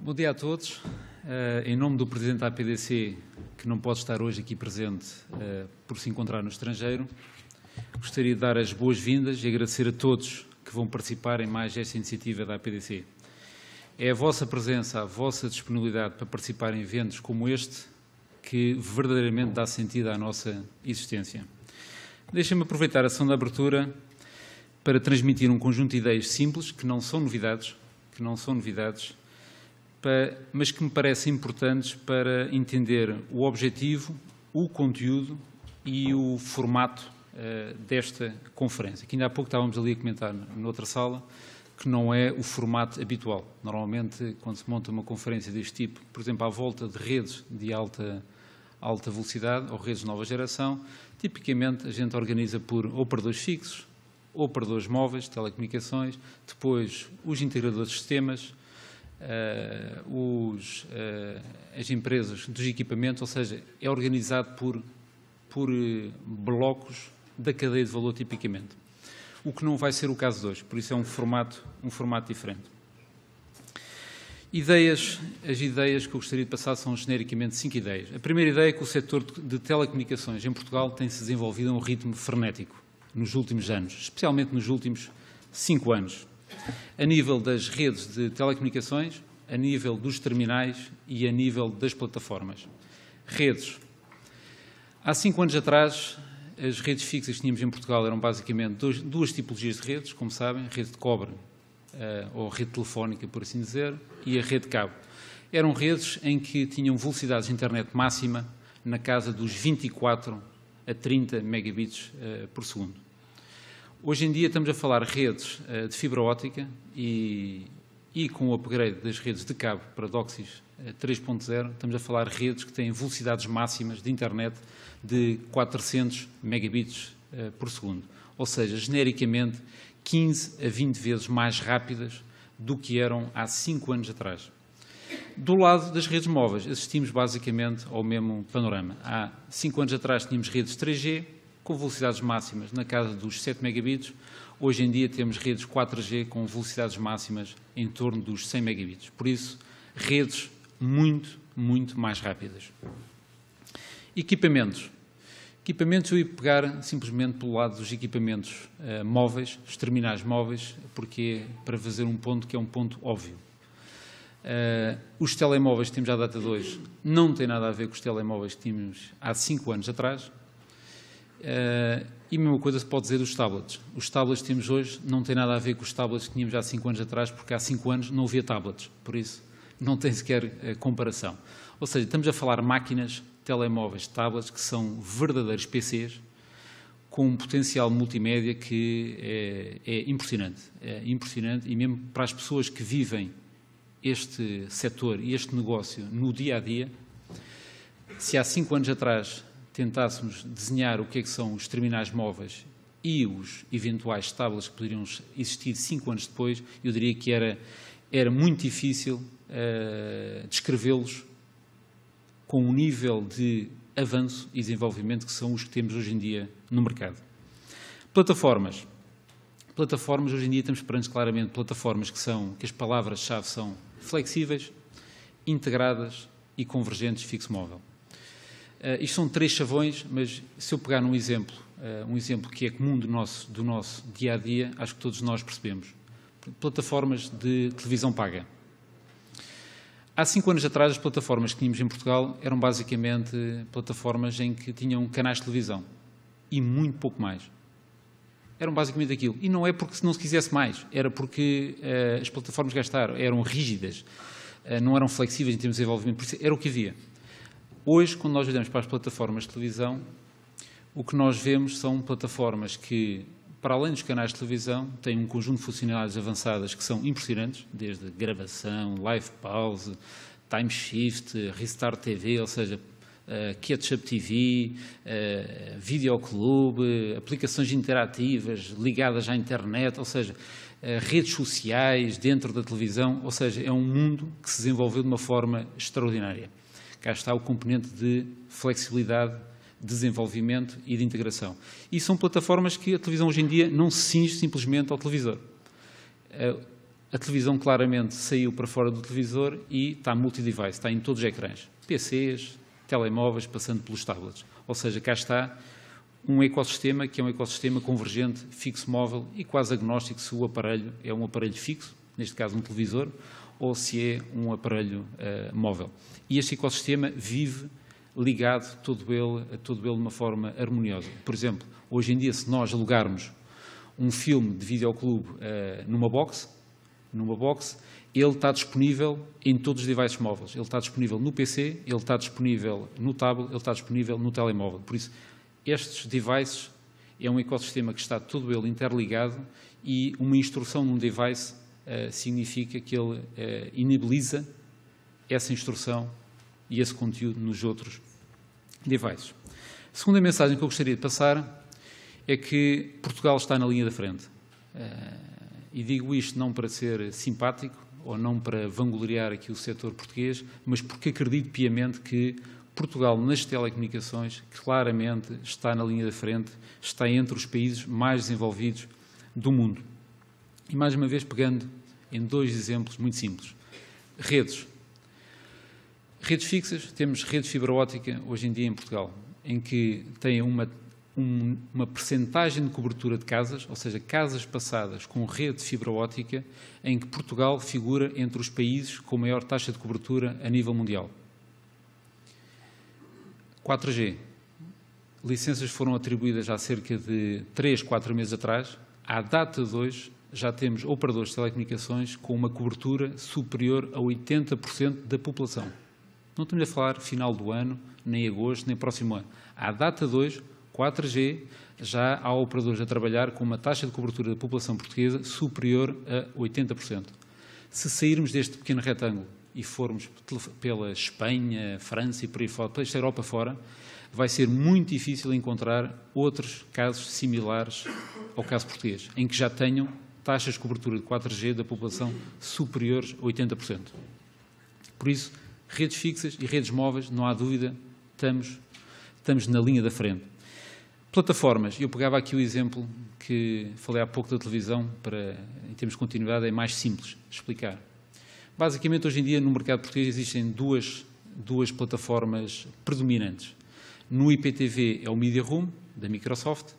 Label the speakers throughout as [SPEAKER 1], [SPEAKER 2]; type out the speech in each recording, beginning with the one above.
[SPEAKER 1] Bom dia a todos. Em nome do Presidente da APDC, que não pode estar hoje aqui presente por se encontrar no estrangeiro, gostaria de dar as boas-vindas e agradecer a todos que vão participar em mais esta iniciativa da APDC. É a vossa presença, a vossa disponibilidade para participar em eventos como este que verdadeiramente dá sentido à nossa existência. Deixem-me aproveitar a sessão de abertura para transmitir um conjunto de ideias simples, que não são novidades, mas que me parecem importantes para entender o objetivo, o conteúdo e o formato desta conferência, que ainda há pouco estávamos ali a comentar noutra sala, que não é o formato habitual. Normalmente, quando se monta uma conferência deste tipo, por exemplo, à volta de redes de alta velocidade ou redes de nova geração, tipicamente a gente organiza por operadores fixos, operadores móveis, telecomunicações, depois os integradores de sistemas, as empresas dos equipamentos, ou seja, é organizado por blocos da cadeia de valor tipicamente. O que não vai ser o caso de hoje, por isso é um formato diferente. As ideias que eu gostaria de passar são genericamente 5 ideias. A primeira ideia é que o setor de telecomunicações em Portugal tem se desenvolvido a um ritmo frenético nos últimos anos, especialmente nos últimos 5 anos. A nível das redes de telecomunicações, a nível dos terminais e a nível das plataformas. Redes. Há 5 anos atrás, as redes fixas que tínhamos em Portugal eram basicamente duas tipologias de redes, como sabem, a rede de cobre ou rede telefónica, por assim dizer, e a rede de cabo. Eram redes em que tinham velocidades de internet máxima na casa dos 24 a 30 megabits por segundo. Hoje em dia estamos a falar de redes de fibra óptica e com o upgrade das redes de cabo para DOCSIS 3.0, estamos a falar de redes que têm velocidades máximas de internet de 400 megabits por segundo. Ou seja, genericamente, 15 a 20 vezes mais rápidas do que eram há 5 anos atrás. Do lado das redes móveis, assistimos basicamente ao mesmo panorama. Há 5 anos atrás tínhamos redes 3G, com velocidades máximas na casa dos 7 megabits. Hoje em dia temos redes 4G com velocidades máximas em torno dos 100 megabits. Por isso, redes muito, muito mais rápidas. Equipamentos. Equipamentos, eu ia pegar simplesmente pelo lado dos equipamentos móveis, os terminais móveis, porque para fazer um ponto que é um ponto óbvio. Os telemóveis que temos à data de hoje não têm nada a ver com os telemóveis que tínhamos há 5 anos atrás. E a mesma coisa se pode dizer dos tablets. Os tablets que temos hoje não têm nada a ver com os tablets que tínhamos há 5 anos atrás, porque há 5 anos não havia tablets, por isso não tem sequer comparação. Ou seja, estamos a falar máquinas, telemóveis, tablets, que são verdadeiros PCs, com um potencial multimédia que é impressionante. É impressionante e mesmo para as pessoas que vivem este setor e este negócio no dia-a-dia, se há 5 anos atrás tentássemos desenhar o que são os terminais móveis e os eventuais tablets que poderiam existir 5 anos depois, eu diria que era muito difícil descrevê-los com um nível de avanço e desenvolvimento que são os que temos hoje em dia no mercado. Plataformas. Plataformas, hoje em dia temos perante claramente plataformas que as palavras-chave são flexíveis, integradas e convergentes fixo-móvel. Isto são 3 chavões, mas se eu pegar num exemplo que é comum do nosso dia-a-dia, acho que todos nós percebemos. Plataformas de televisão paga. Há 5 anos atrás, as plataformas que tínhamos em Portugal eram basicamente plataformas em que tinham canais de televisão e muito pouco mais. Eram basicamente aquilo. E não é porque não se quisesse mais, era porque as plataformas gastaram, eram rígidas, não eram flexíveis em termos de desenvolvimento, por isso era o que havia. Hoje, quando nós olhamos para as plataformas de televisão, o que nós vemos são plataformas que, para além dos canais de televisão, têm um conjunto de funcionalidades avançadas que são impressionantes, desde gravação, live pause, time shift, restart TV, ou seja, catch-up TV, videoclube, aplicações interativas ligadas à internet, ou seja, redes sociais dentro da televisão, ou seja, é um mundo que se desenvolveu de uma forma extraordinária. Cá está o componente de flexibilidade, desenvolvimento e de integração. E são plataformas que a televisão hoje em dia não se cinge simplesmente ao televisor. A televisão claramente saiu para fora do televisor e está multi-device, está em todos os ecrãs. PCs, telemóveis, passando pelos tablets. Ou seja, cá está um ecossistema que é um ecossistema convergente, fixo-móvel e quase agnóstico se o aparelho é um aparelho fixo, neste caso um televisor, ou se é um aparelho móvel. E este ecossistema vive ligado todo ele de uma forma harmoniosa. Por exemplo, hoje em dia, se nós alugarmos um filme de videoclube numa box, ele está disponível em todos os devices móveis. Ele está disponível no PC, ele está disponível no tablet, ele está disponível no telemóvel. Por isso, estes devices é um ecossistema que está todo ele interligado e uma instrução num device significa que ele inabiliza essa instrução e esse conteúdo nos outros devices. A segunda mensagem que eu gostaria de passar é que Portugal está na linha da frente. E digo isto não para ser simpático ou não para vangloriar aqui o setor português, mas porque acredito piamente que Portugal, nas telecomunicações, claramente está na linha da frente, está entre os países mais desenvolvidos do mundo. E, mais uma vez, pegando em dois exemplos muito simples. Redes. Redes fixas, temos rede de fibra óptica hoje em dia em Portugal, em que tem uma percentagem de cobertura de casas, ou seja, casas passadas com rede de fibra óptica, em que Portugal figura entre os países com maior taxa de cobertura a nível mundial. 4G. Licenças foram atribuídas há cerca de 3, 4 meses atrás. À data de hoje, já temos operadores de telecomunicações com uma cobertura superior a 80% da população. Não estamos a falar final do ano, nem agosto, nem próximo ano. À data de hoje, 4G, já há operadores a trabalhar com uma taxa de cobertura da população portuguesa superior a 80%. Se sairmos deste pequeno retângulo e formos pela Espanha, França e por aí fora, pela esta Europa fora, vai ser muito difícil encontrar outros casos similares ao caso português, em que já tenham taxas de cobertura de 4G da população superiores a 80%. Por isso, redes fixas e redes móveis, não há dúvida, estamos na linha da frente. Plataformas, eu pegava aqui o exemplo que falei há pouco da televisão, para, em termos de continuidade, é mais simples explicar. Basicamente, hoje em dia, no mercado português, existem duas plataformas predominantes. No IPTV é o Media Room, da Microsoft,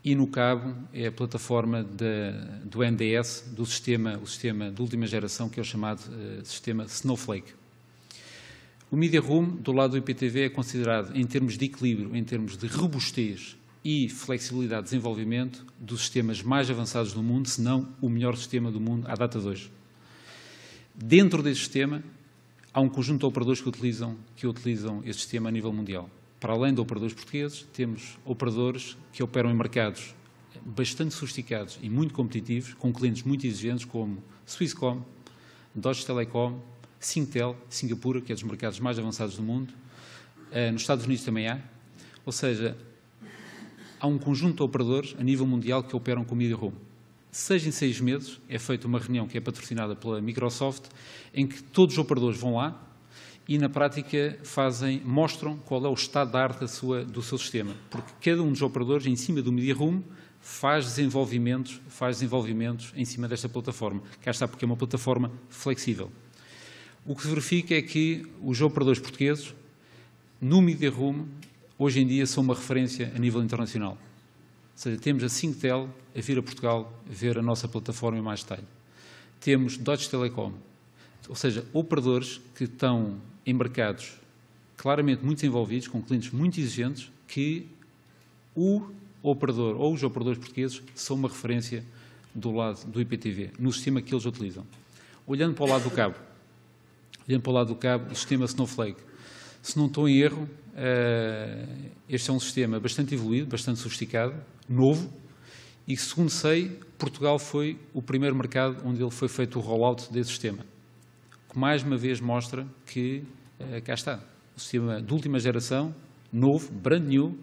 [SPEAKER 1] e no cabo é a plataforma do NDS, o sistema de última geração, que é o chamado sistema Snowflake. O Media Room, do lado do IPTV, é considerado, em termos de equilíbrio, em termos de robustez e flexibilidade de desenvolvimento, dos sistemas mais avançados do mundo, se não o melhor sistema do mundo à data de hoje. Dentro deste sistema, há um conjunto de operadores que utilizam este sistema a nível mundial. Para além de operadores portugueses, temos operadores que operam em mercados bastante sofisticados e muito competitivos, com clientes muito exigentes, como Swisscom, Deutsche Telekom, Singtel, Singapura, que é dos mercados mais avançados do mundo. Nos Estados Unidos também há. Ou seja, há um conjunto de operadores a nível mundial que operam com o Media Room. 6 em 6 meses é feita uma reunião que é patrocinada pela Microsoft, em que todos os operadores vão lá e, na prática, mostram qual é o estado da arte do seu sistema. Porque cada um dos operadores, em cima do Media Room, faz desenvolvimentos em cima desta plataforma. Cá está, porque é uma plataforma flexível. O que se verifica é que os operadores portugueses, no Media Room, hoje em dia são uma referência a nível internacional. Ou seja, temos a Singtel a vir a Portugal ver a nossa plataforma em mais detalhe. Temos Deutsche Telekom, ou seja, operadores que estão em mercados claramente muito envolvidos, com clientes muito exigentes, que o operador ou os operadores portugueses são uma referência do lado do IPTV, no sistema que eles utilizam. Olhando para o lado do cabo, o sistema Snowflake. Se não estou em erro, este é um sistema bastante evoluído, bastante sofisticado, novo, e segundo sei, Portugal foi o primeiro mercado onde ele foi feito o rollout desse sistema. Que mais uma vez mostra que, cá está, o sistema de última geração, novo, brand new,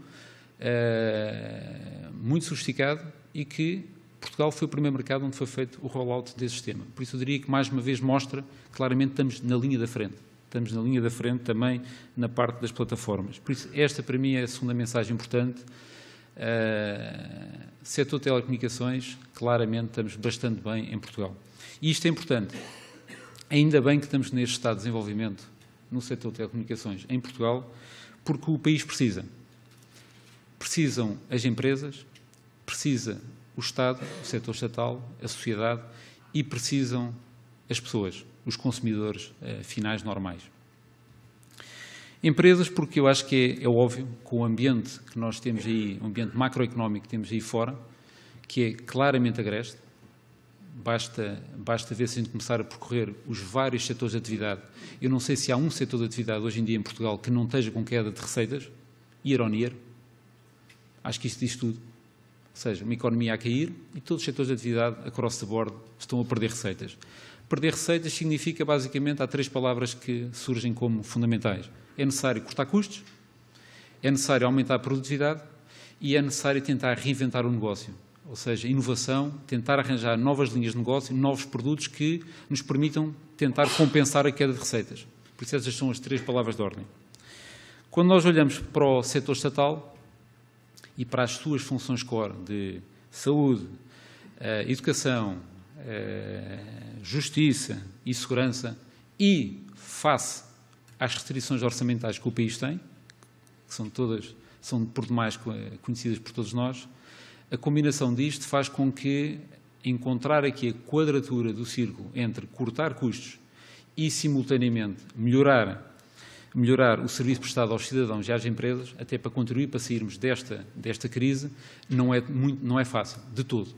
[SPEAKER 1] muito sofisticado, e que Portugal foi o primeiro mercado onde foi feito o rollout desse sistema. Por isso eu diria que mais uma vez mostra claramente que estamos na linha da frente. Estamos na linha da frente também na parte das plataformas. Por isso esta para mim é a segunda mensagem importante. Setor de telecomunicações, claramente estamos bastante bem em Portugal. E isto é importante. Ainda bem que estamos neste estado de desenvolvimento no setor de telecomunicações em Portugal, porque o país precisa. Precisam as empresas, precisa o Estado, o setor estatal, a sociedade e precisam as pessoas, os consumidores finais normais. Empresas, porque eu acho que é óbvio que o ambiente que nós temos aí, o ambiente macroeconómico que temos aí fora, que é claramente agreste, basta ver se a gente começar a percorrer os vários setores de atividade. Eu não sei se há um setor de atividade hoje em dia em Portugal que não esteja com queda de receitas, year on year. Acho que isso diz tudo. Ou seja, uma economia a cair e todos os setores de atividade, across the board, estão a perder receitas. Perder receitas significa, basicamente, há 3 palavras que surgem como fundamentais. É necessário cortar custos, é necessário aumentar a produtividade e é necessário tentar reinventar o negócio. Ou seja, inovação, tentar arranjar novas linhas de negócio, novos produtos que nos permitam tentar compensar a queda de receitas. Por isso, essas são as 3 palavras de ordem. Quando nós olhamos para o setor estatal e para as suas funções core de saúde, educação, justiça e segurança e face às restrições orçamentais que o país tem, que são por demais conhecidas por todos nós, a combinação disto faz com que encontrar aqui a quadratura do círculo entre cortar custos e, simultaneamente, melhorar o serviço prestado aos cidadãos e às empresas, até para contribuir para sairmos desta crise, não é fácil, de todo.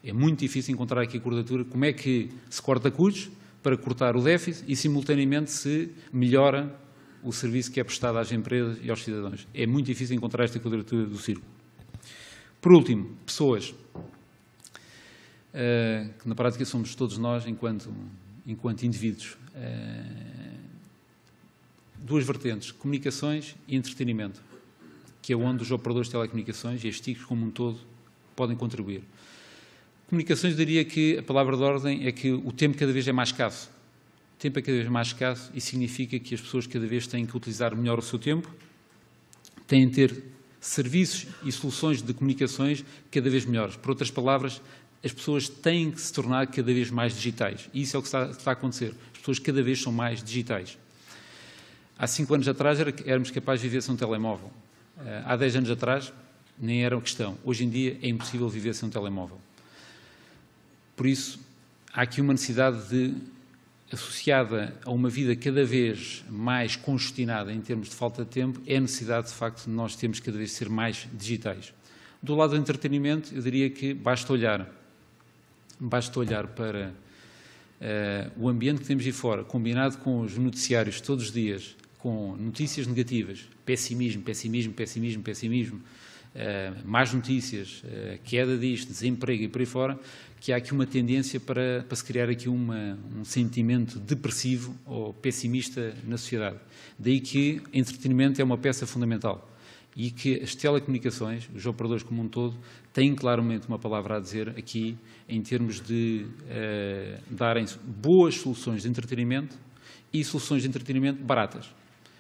[SPEAKER 1] É muito difícil encontrar aqui a quadratura. Como é que se corta custos para cortar o déficit e, simultaneamente, se melhora o serviço que é prestado às empresas e aos cidadãos? É muito difícil encontrar esta quadratura do círculo. Por último, pessoas, que na prática somos todos nós enquanto indivíduos. 2 vertentes, comunicações e entretenimento, que é onde os operadores de telecomunicações e as TICs como um todo podem contribuir. Comunicações, diria que a palavra de ordem é que o tempo cada vez é mais escasso. O tempo é cada vez mais escasso e significa que as pessoas cada vez têm que utilizar melhor o seu tempo, têm de ter serviços e soluções de comunicações cada vez melhores. Por outras palavras, as pessoas têm que se tornar cada vez mais digitais. E isso é o que está a acontecer. As pessoas cada vez são mais digitais. Há 5 anos atrás éramos capazes de viver sem um telemóvel. Há 10 anos atrás nem era uma questão. Hoje em dia é impossível viver sem um telemóvel. Por isso, há aqui uma necessidade associada a uma vida cada vez mais congestionada em termos de falta de tempo, é a necessidade, de facto, de nós termos cada vez ser mais digitais. Do lado do entretenimento, eu diria que basta olhar para o ambiente que temos aí fora, combinado com os noticiários todos os dias, com notícias negativas, pessimismo, más notícias, queda disto, desemprego e por aí fora, que há aqui uma tendência para se criar aqui um sentimento depressivo ou pessimista na sociedade. Daí que entretenimento é uma peça fundamental e que as telecomunicações, os operadores como um todo, têm claramente uma palavra a dizer aqui em termos de darem boas soluções de entretenimento e soluções de entretenimento baratas.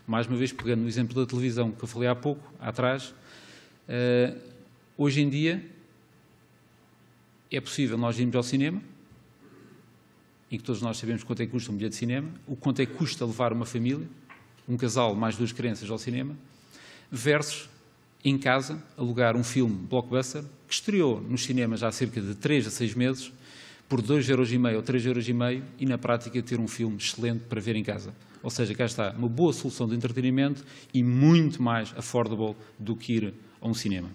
[SPEAKER 1] Mais uma vez, pegando no exemplo da televisão que eu falei há pouco, atrás, hoje em dia é possível nós irmos ao cinema, e que todos nós sabemos quanto é que custa um bilhete de cinema, o quanto é que custa levar uma família, um casal mais 2 crianças ao cinema, versus em casa alugar um filme blockbuster que estreou nos cinemas há cerca de 3 a 6 meses por 2,5€ ou 3,5€ e na prática ter um filme excelente para ver em casa. Ou seja, cá está uma boa solução de entretenimento e muito mais affordable do que ir a um cinema.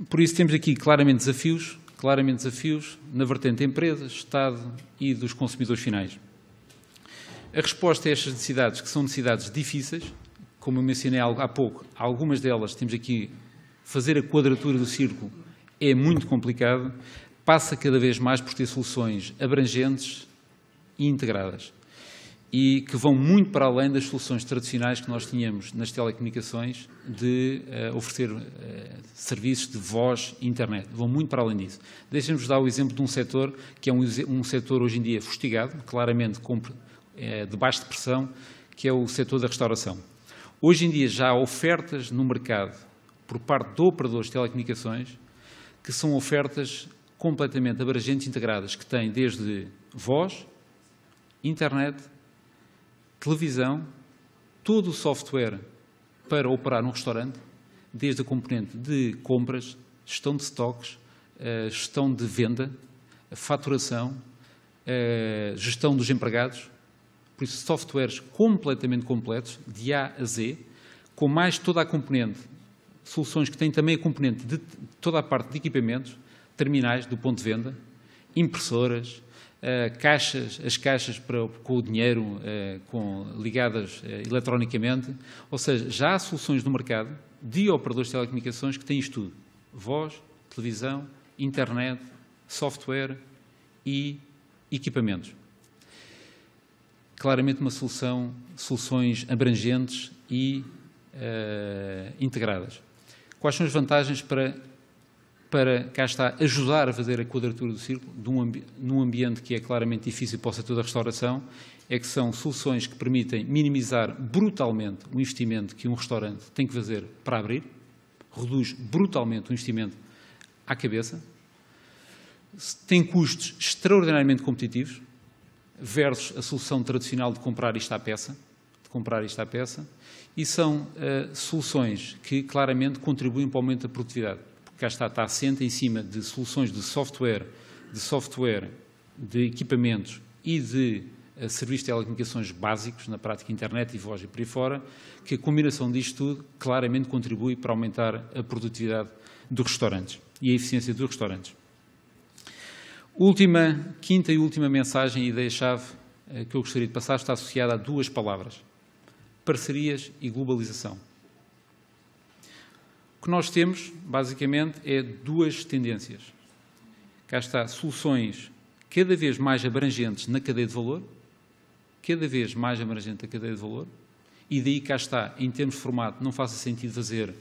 [SPEAKER 1] Por isso temos aqui claramente desafios na vertente da empresa, Estado e dos consumidores finais. A resposta a estas necessidades, que são necessidades difíceis, como eu mencionei há pouco, algumas delas temos aqui, fazer a quadratura do círculo é muito complicado, passa cada vez mais por ter soluções abrangentes e integradas e que vão muito para além das soluções tradicionais que nós tínhamos nas telecomunicações de oferecer serviços de voz e internet. Vão muito para além disso. Deixem-nos dar o exemplo de um setor que é um setor hoje em dia fustigado, claramente debaixo de pressão, que é o setor da restauração. Hoje em dia já há ofertas no mercado por parte de operadores de telecomunicações que são ofertas completamente abrangentes e integradas, que têm desde voz, internet, televisão, todo o software para operar num restaurante, desde a componente de compras, gestão de estoques, gestão de venda, faturação, gestão dos empregados. Por isso, softwares completamente completos, de A a Z, com mais toda a componente, soluções que têm também a componente de toda a parte de equipamentos, terminais do ponto de venda, impressoras, caixas, as caixas com o dinheiro ligadas eletronicamente. Ou seja, já há soluções no mercado de operadores de telecomunicações que têm isto tudo. Voz, televisão, internet, software e equipamentos. Claramente uma soluções abrangentes e integradas. Quais são as vantagens para cá está, ajudar a fazer a quadratura do círculo num ambiente que é claramente difícil para o setor da restauração? É que são soluções que permitem minimizar brutalmente o investimento que um restaurante tem que fazer para abrir, reduz brutalmente o investimento à cabeça, tem custos extraordinariamente competitivos versus a solução tradicional de comprar isto à peça, e são soluções que claramente contribuem para o aumento da produtividade. Cá está assente em cima de soluções de software, de equipamentos e de serviços de telecomunicações básicos, na prática internet e voz e por aí fora, que a combinação disto tudo claramente contribui para aumentar a produtividade dos restaurantes e a eficiência dos restaurantes. Quinta e última mensagem e ideia-chave que eu gostaria de passar está associada a duas palavras: parcerias e globalização. O que nós temos, basicamente, é duas tendências. Cá está, soluções cada vez mais abrangentes na cadeia de valor, e daí cá está, em termos de formato, não faz sentido fazer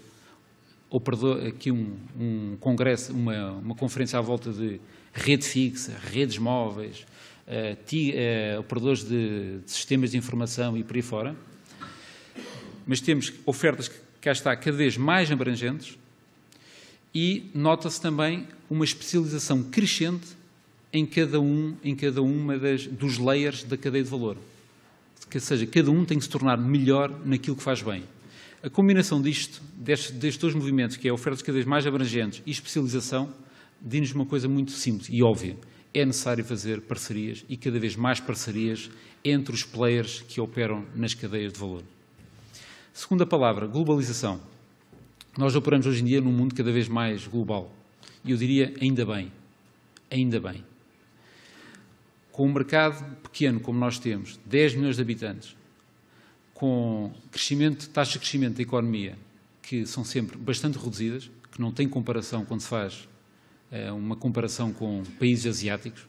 [SPEAKER 1] aqui um congresso, uma conferência à volta de rede fixa, redes móveis, operadores de sistemas de informação e por aí fora, mas temos ofertas que cá está cada vez mais abrangentes e nota-se também uma especialização crescente em cada uma dos layers da cadeia de valor. Ou seja, cada um tem que se tornar melhor naquilo que faz bem. A combinação destes dois movimentos, que é ofertas cada vez mais abrangentes e especialização, diz-nos uma coisa muito simples e óbvia. É necessário fazer parcerias e cada vez mais parcerias entre os players que operam nas cadeias de valor. Segunda palavra, globalização. Nós operamos hoje em dia num mundo cada vez mais global. E eu diria, ainda bem. Ainda bem. Com um mercado pequeno como nós temos, 10 milhões de habitantes, com taxas de crescimento da economia que são sempre bastante reduzidas, que não têm comparação quando se faz uma comparação com países asiáticos,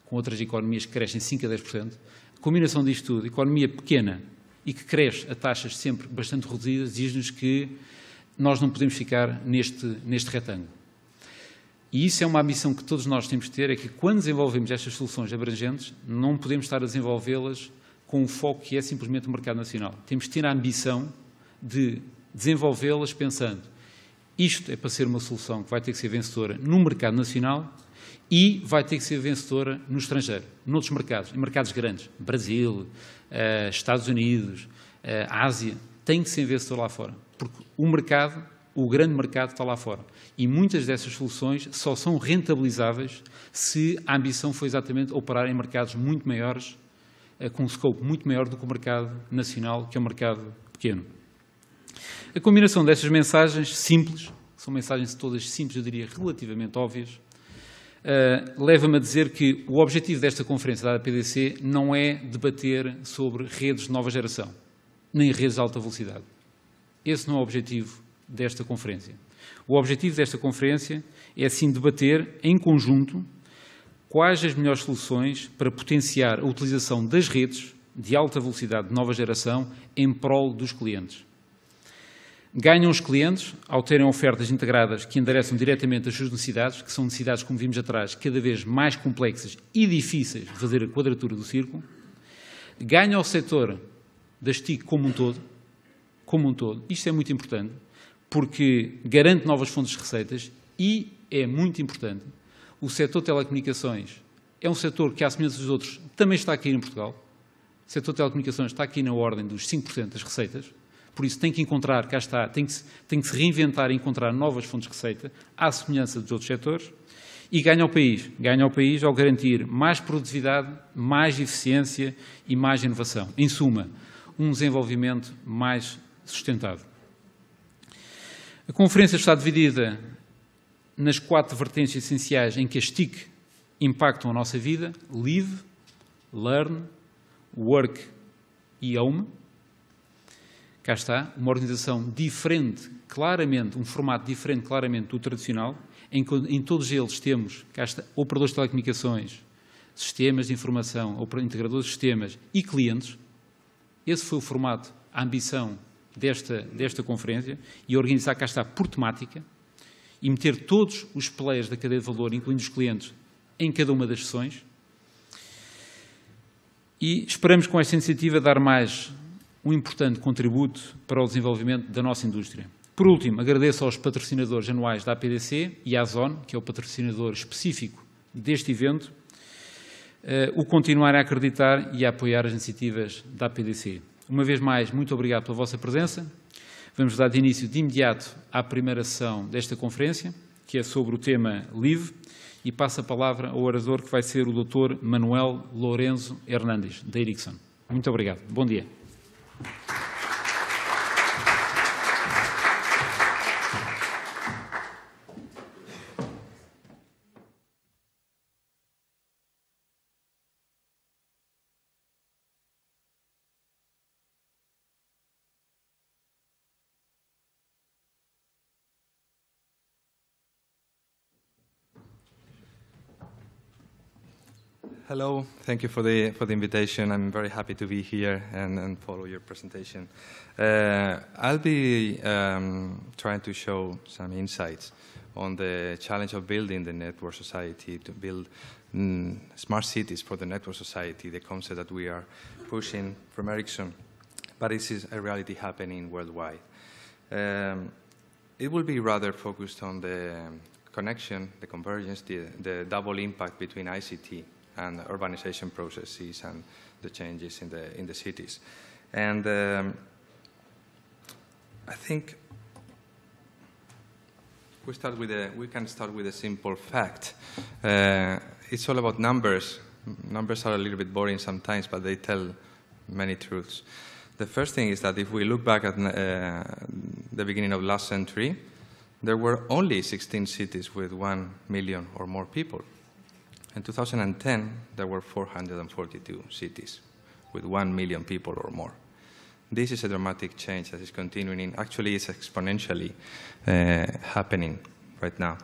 [SPEAKER 1] com outras economias que crescem 5 a 10%, a combinação disto tudo, economia pequena e que cresce a taxas sempre bastante reduzidas, diz-nos que nós não podemos ficar neste retângulo. E isso é uma ambição que todos nós temos de ter, é que quando desenvolvemos estas soluções abrangentes, não podemos estar a desenvolvê-las com um foco que é simplesmente o mercado nacional. Temos de ter a ambição de desenvolvê-las pensando isto é para ser uma solução que vai ter que ser vencedora no mercado nacional e vai ter que ser vencedora no estrangeiro, noutros mercados, em mercados grandes, Brasil, Estados Unidos, Ásia, tem que ser vencedor lá fora, porque o grande mercado está lá fora. E muitas dessas soluções só são rentabilizáveis se a ambição foi exatamente operar em mercados muito maiores, com um scope muito maior do que o mercado nacional, que é um mercado pequeno. A combinação destas mensagens simples, são mensagens todas simples, eu diria relativamente óbvias, leva-me a dizer que o objetivo desta conferência da APDC não é debater sobre redes de nova geração, nem redes de alta velocidade. Esse não é o objetivo desta conferência. O objetivo desta conferência é, sim, debater em conjunto quais as melhores soluções para potenciar a utilização das redes de alta velocidade de nova geração em prol dos clientes. Ganham os clientes ao terem ofertas integradas que endereçam diretamente as suas necessidades, que são necessidades, como vimos atrás, cada vez mais complexas e difíceis de fazer a quadratura do círculo. Ganha o setor das TIC como um todo. Isto é muito importante, porque garante novas fontes de receitas e é muito importante. O setor de telecomunicações é um setor que, à semelhança dos outros, também está a cair em Portugal. O setor de telecomunicações está aqui na ordem dos 5% das receitas, por isso tem que encontrar, cá está, tem que se reinventar e encontrar novas fontes de receita, à semelhança dos outros setores, e ganha ao país ao garantir mais produtividade, mais eficiência e mais inovação. Em suma, um desenvolvimento mais sustentado. A conferência está dividida nas 4 vertentes essenciais em que as TIC impactam a nossa vida: Live, Learn, Work e Home. Cá está, uma organização diferente, claramente, um formato diferente, claramente, do tradicional, em todos eles temos, cá está, operadores de telecomunicações, sistemas de informação, integradores de sistemas e clientes. Esse foi o formato, a ambição desta conferência, e organizar, cá está, por temática, e meter todos os players da cadeia de valor, incluindo os clientes, em cada uma das sessões. E esperamos, com esta iniciativa, dar mais um importante contributo para o desenvolvimento da nossa indústria. Por último, agradeço aos patrocinadores anuais da APDC e à Zone, que é o patrocinador específico deste evento, o continuar a acreditar e a apoiar as iniciativas da APDC. Uma vez mais, muito obrigado pela vossa presença. Vamos dar de início de imediato à primeira sessão desta conferência, que é sobre o tema Live, e passo a palavra ao orador, que vai ser o Dr. Manuel Lourenço Hernandes, da Ericsson. Muito obrigado. Bom dia.
[SPEAKER 2] Hello, thank you for the invitation. I'm very happy to be here and follow your presentation. I'll be trying to show some insights on the challenge of building the network society, to build smart cities for the network society, the concept that we are pushing from Ericsson, but this is a reality happening worldwide. It will be rather focused on the connection, the convergence, the double impact between ICT and urbanization processes and the changes in the cities. And I think we can start with a simple fact. It's all about numbers. Numbers are a little bit boring sometimes, but they tell many truths. The first thing is that if we look back at the beginning of last century, there were only 16 cities with 1 million or more people. In 2010, there were 442 cities with 1 million people or more. This is a dramatic change that is continuing. Actually, it's exponentially happening right now.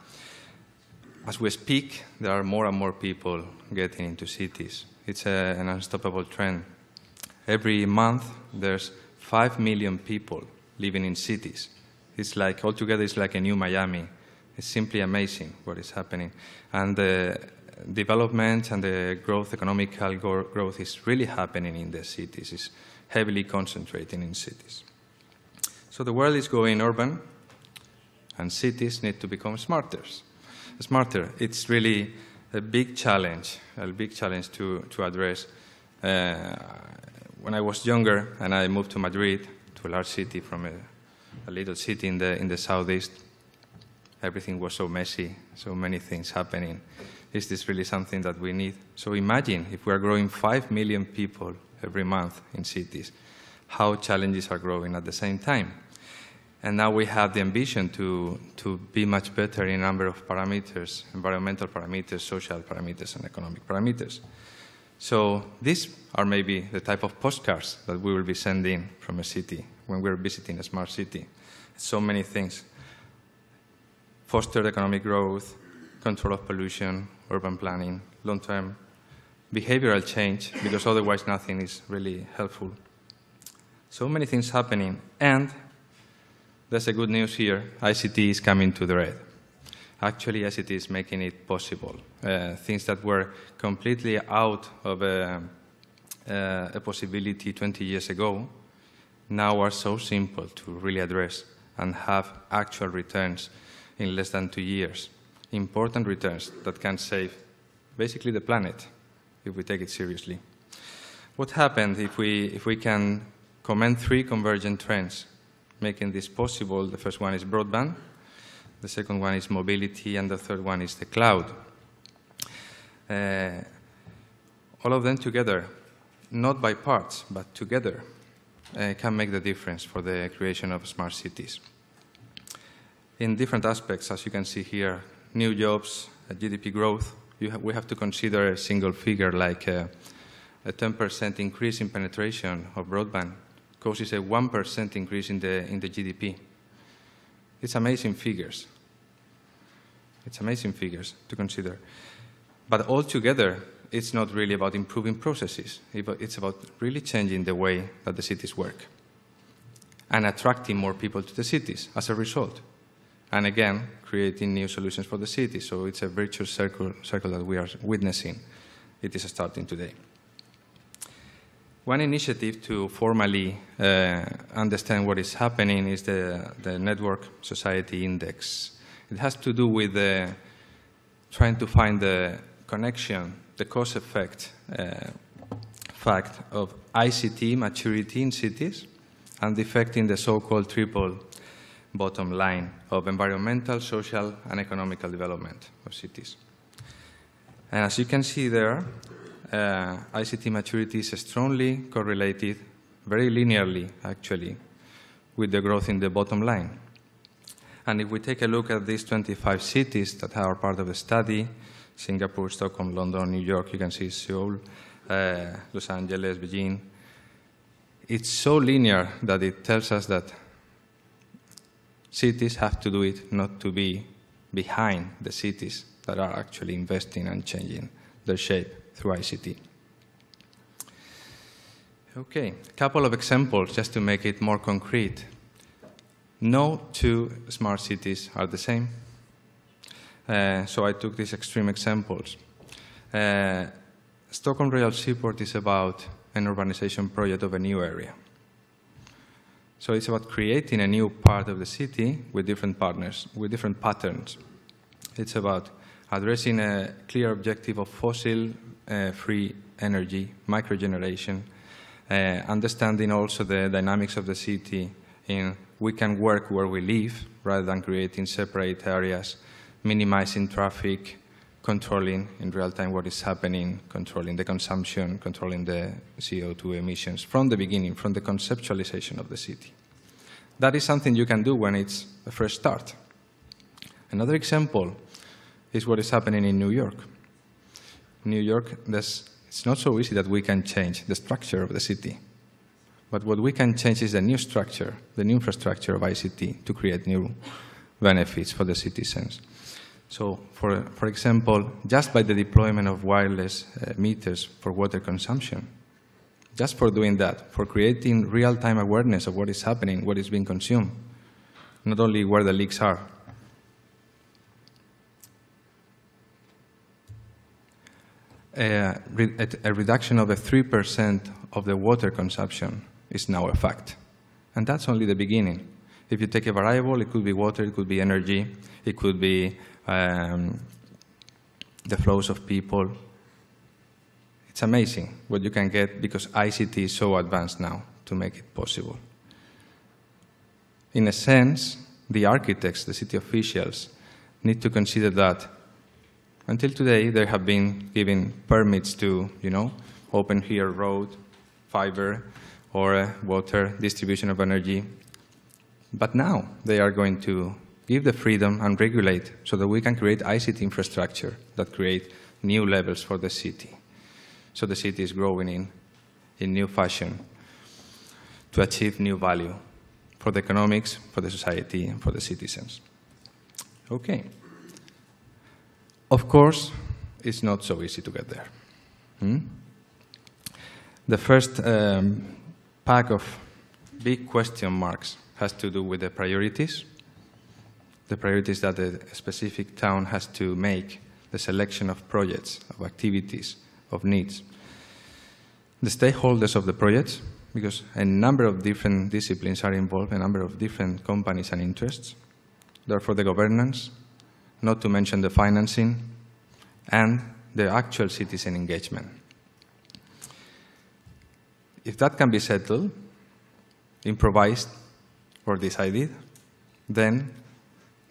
[SPEAKER 2] As we speak, there are more and more people getting into cities. It's an unstoppable trend. Every month, there's 5 million people living in cities. It's like, altogether, it's like a new Miami. It's simply amazing what is happening. And the development and the growth, economical growth is really happening in the cities. It's heavily concentrating in cities. So the world is going urban, and cities need to become smarter. It's really a big challenge to address. When I was younger and I moved to Madrid, to a large city from a little city in the southeast, everything was so messy, so many things happening. Is this really something that we need? So imagine if we are growing 5 million people every month in cities, how challenges are growing at the same time. And now we have the ambition to be much better in a number of parameters, environmental parameters, social parameters, and economic parameters. So these are maybe the type of postcards that we will be sending from a city when we're visiting a smart city. So many things. Foster economic growth, control of pollution, urban planning, long-term behavioral change, because otherwise nothing is really helpful. So many things happening, and there's a good news here. ICT is coming to the red. Actually, ICT is making it possible. Things that were completely out of a possibility 20 years ago now are so simple to really address and have actual returns in less than 2 years. Important returns that can save basically the planet if we take it seriously. What happened if we can comment 3 convergent trends making this possible? The first one is broadband, the second one is mobility, and the third one is the cloud. All of them together, not by parts, but together, can make the difference for the creation of smart cities. In different aspects, as you can see here, new jobs, GDP growth, we have to consider a single figure like a 10% increase in penetration of broadband causes a 1% increase in the GDP. It's amazing figures. It's amazing figures to consider. But altogether, it's not really about improving processes. It's about really changing the way that the cities work and attracting more people to the cities as a result. And again, creating new solutions for the city. So it's a virtuous circle that we are witnessing. It is starting today. One initiative to formally understand what is happening is the Network Society Index. It has to do with trying to find the connection, the cause-effect fact of ICT maturity in cities and the effect in the so-called triple bottom line of environmental, social, and economical development of cities. And as you can see there, ICT maturity is strongly correlated, very linearly actually, with the growth in the bottom line. And if we take a look at these 25 cities that are part of the study, Singapore, Stockholm, London, New York, you can see Seoul, Los Angeles, Beijing, it's so linear that it tells us that cities have to do it not to be behind the cities that are actually investing and changing their shape through ICT. Okay, a couple of examples just to make it more concrete. No 2 smart cities are the same. So I took these extreme examples. Stockholm Royal Seaport is about an urbanization project of a new area. So it's about creating a new part of the city with different partners, with different patterns. It's about addressing a clear objective of fossil-free energy, microgeneration, understanding also the dynamics of the city in we can work where we live rather than creating separate areas, minimizing traffic, controlling in real time what is happening, controlling the consumption, controlling the CO2 emissions from the beginning, from the conceptualization of the city. That is something you can do when it's a fresh start. Another example is what is happening in New York. New York, it's not so easy that we can change the structure of the city. But what we can change is the new structure, the new infrastructure of ICT to create new benefits for the citizens. So, for example, just by the deployment of wireless meters for water consumption, just for doing that, for creating real-time awareness of what is happening, what is being consumed, not only where the leaks are. A reduction of 3% of the water consumption is now a fact. And that's only the beginning. If you take a variable, it could be water, it could be energy, it could be the flows of people. It's amazing what you can get because ICT is so advanced now to make it possible. In a sense, the architects, the city officials, need to consider that until today they have been giving permits to, open here road, fiber, or water, distribution of energy. But now they are going to give the freedom and regulate so that we can create ICT infrastructure that create new levels for the city. So the city is growing in new fashion to achieve new value for the economics, for the society, and for the citizens. Okay. Of course, it's not so easy to get there. The first pack of big question marks has to do with the priorities that a specific town has to make, the selection of projects, of activities, of needs. The stakeholders of the projects because a number of different disciplines are involved, a number of different companies and interests. Therefore, the governance, not to mention the financing, and the actual citizen engagement. If that can be settled, improvised, or decided, then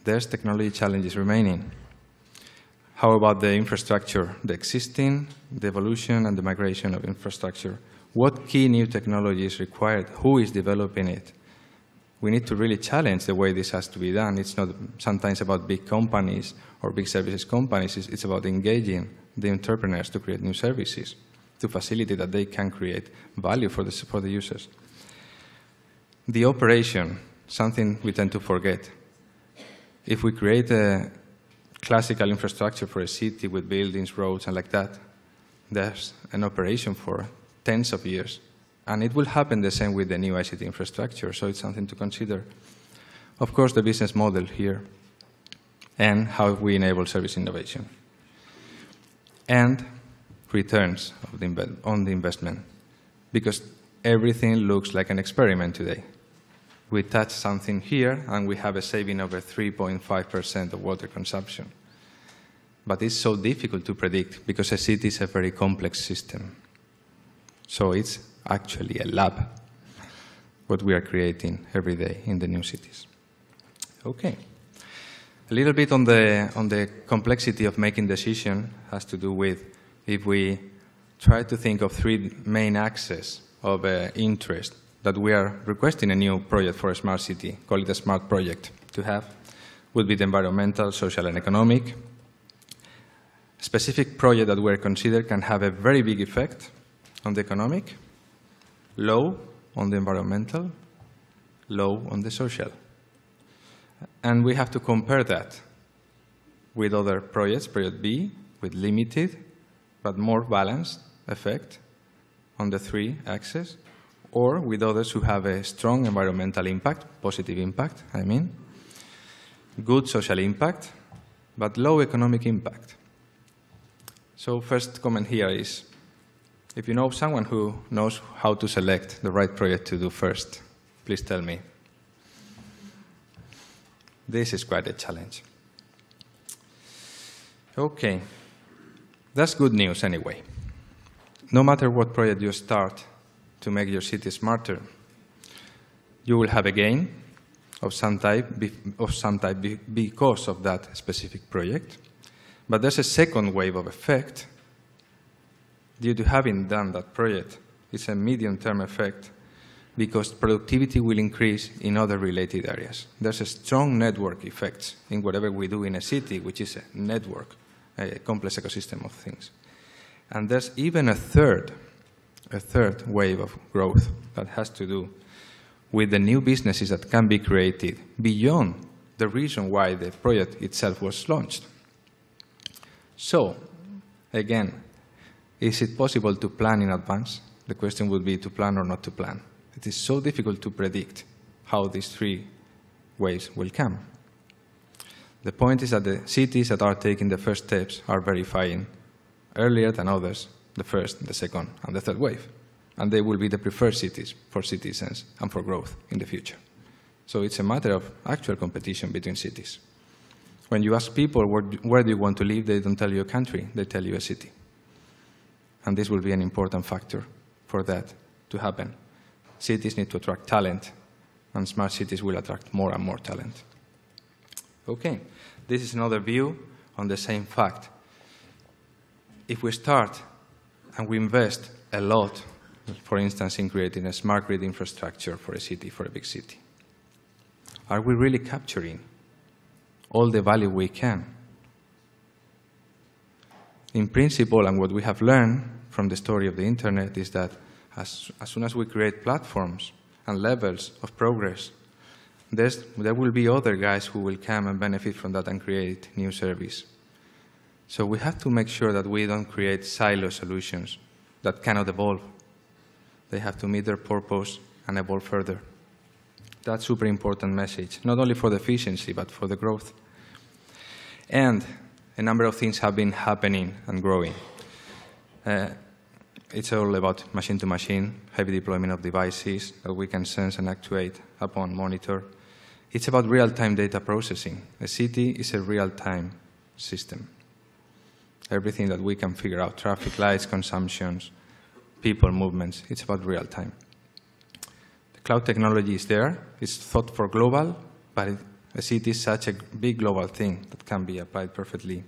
[SPEAKER 2] there's technology challenges remaining. How about the infrastructure, the existing, the evolution, and the migration of infrastructure? What key new technology is required? Who is developing it? We need to really challenge the way this has to be done. It's not sometimes about big companies or big services companies. It's about engaging the entrepreneurs to create new services, to facilitate that they can create value for the users. The operation, something we tend to forget. If we create a classical infrastructure for a city with buildings, roads, and like that, there's an operation for tens of years. And it will happen the same with the new ICT infrastructure, so it's something to consider. Of course, the business model here, and how we enable service innovation. And returns on the investment, because everything looks like an experiment today. We touch something here, and we have a saving over 3.5% of water consumption. But it's so difficult to predict, because a city is a very complex system. So it's actually a lab, what we are creating every day in the new cities. Okay. A little bit on the complexity of making decisions has to do with if we try to think of three main axes of interest that we are requesting a new project for a smart city, call it a smart project, to have, would be the environmental, social, and economic. A specific project that we are considering can have a very big effect on the economic, low on the environmental, low on the social. And we have to compare that with other projects, project B, with limited but more balanced effect on the three axes, or with others who have a strong environmental impact, positive impact, I mean, good social impact, but low economic impact. So first comment here is, if you know someone who knows how to select the right project to do first, please tell me. This is quite a challenge. Okay, that's good news anyway. No matter what project you start to make your city smarter, you will have a gain of some type because of that specific project. But there's a second wave of effect due to having done that project. It's a medium-term effect because productivity will increase in other related areas. There's a strong network effect in whatever we do in a city, which is a network, a complex ecosystem of things. And there's even a third wave of growth that has to do with the new businesses that can be created beyond the reason why the project itself was launched. So, again, is it possible to plan in advance? The question would be to plan or not to plan. It is so difficult to predict how these three waves will come. The point is that the cities that are taking the first steps are verifying earlier than others the first, the second, and the third wave. And they will be the preferred cities for citizens and for growth in the future. So it's a matter of actual competition between cities. When you ask people where do you want to live, they don't tell you a country, they tell you a city. And this will be an important factor for that to happen. Cities need to attract talent, and smart cities will attract more and more talent. Okay, this is another view on the same fact. If we start and we invest a lot, for instance, in creating a smart grid infrastructure for a city, for a big city, are we really capturing all the value we can? In principle, and what we have learned from the story of the internet is that as soon as we create platforms and levels of progress, there will be other guys who will come and benefit from that and create new service. So we have to make sure that we don't create silo solutions that cannot evolve. They have to meet their purpose and evolve further. That's a super important message, not only for the efficiency, but for the growth. And a number of things have been happening and growing. it's all about machine-to-machine, heavy deployment of devices that we can sense and actuate upon monitor. It's about real-time data processing. A city is a real-time system. Everything that we can figure out, traffic lights, consumptions, people movements, it's about real-time. The cloud technology is there. It's thought for global, but a city is such a big global thing that can be applied perfectly.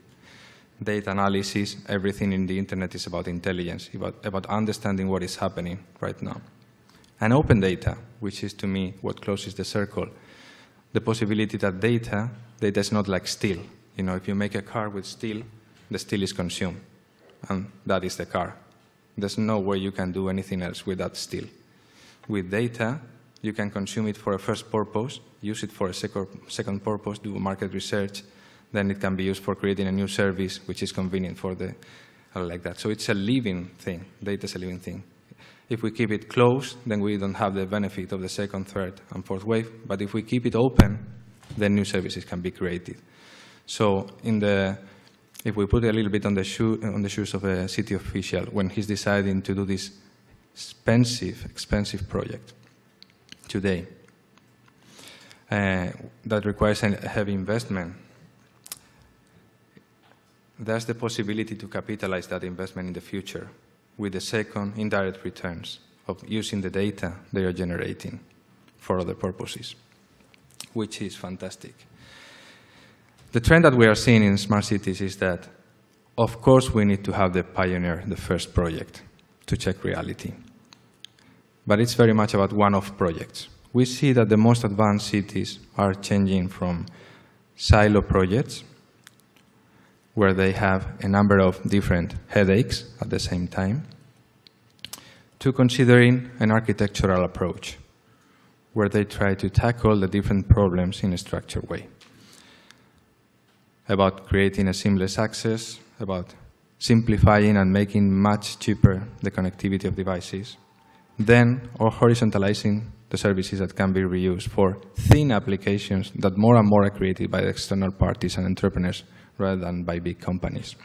[SPEAKER 2] Data analysis, everything in the internet is about intelligence, about understanding what is happening right now. And open data, which is to me what closes the circle. The possibility that data is not like steel. You know, if you make a car with steel, the steel is consumed, and that is the car. There's no way you can do anything else with that steel. With data, you can consume it for a first purpose, use it for a second purpose, do market research, then it can be used for creating a new service, which is convenient for the, like that. So it's a living thing. Data is a living thing. If we keep it closed, then we don't have the benefit of the second, third, and fourth wave. But if we keep it open, then new services can be created. So if we put a little bit on the shoes of a city official when he's deciding to do this expensive project today, that requires a heavy investment, there's the possibility to capitalize that investment in the future with the second indirect returns of using the data they are generating for other purposes, which is fantastic. The trend that we are seeing in smart cities is that, of course, we need to have the pioneer, the first project, to check reality. But it's very much about one-off projects. We see that the most advanced cities are changing from silo projects, where they have a number of different headaches at the same time, to considering an architectural approach, where they try to tackle the different problems in a structured way. About creating a seamless access, about simplifying and making much cheaper the connectivity of devices, then or horizontalizing the services that can be reused for thin applications that more and more are created by external parties and entrepreneurs rather than by big companies.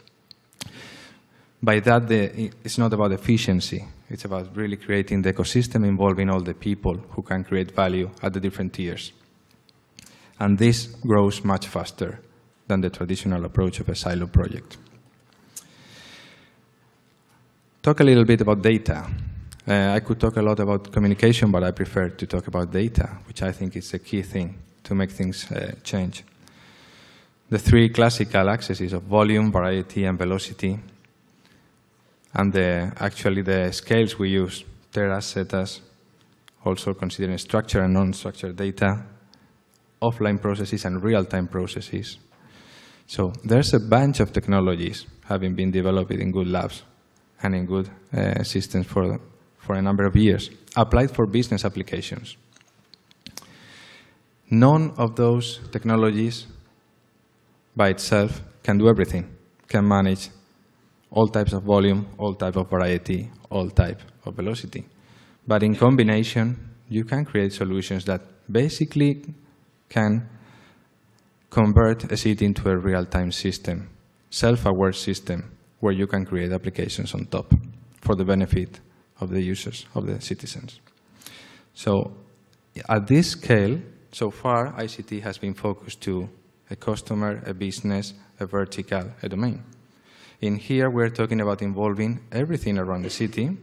[SPEAKER 2] By that, it's not about efficiency. It's about really creating the ecosystem involving all the people who can create value at the different tiers. And this grows much faster than the traditional approach of a silo project. Talk a little bit about data. I could talk a lot about communication, but I prefer to talk about data, which I think is a key thing to make things change. The three classical axes of volume, variety, and velocity, and actually the scales we use, teras, zetas, also considering structured and non-structured data, offline processes and real-time processes. So there's a bunch of technologies having been developed in good labs and in good systems for a number of years, applied for business applications. None of those technologies by itself can do everything, can manage all types of volume, all type of variety, all type of velocity. But in combination, you can create solutions that basically can convert a city into a real-time system, self-aware system, where you can create applications on top for the benefit of the users, of the citizens. So at this scale, so far, ICT has been focused to a customer, a business, a vertical, a domain. In here, we're talking about involving everything around the city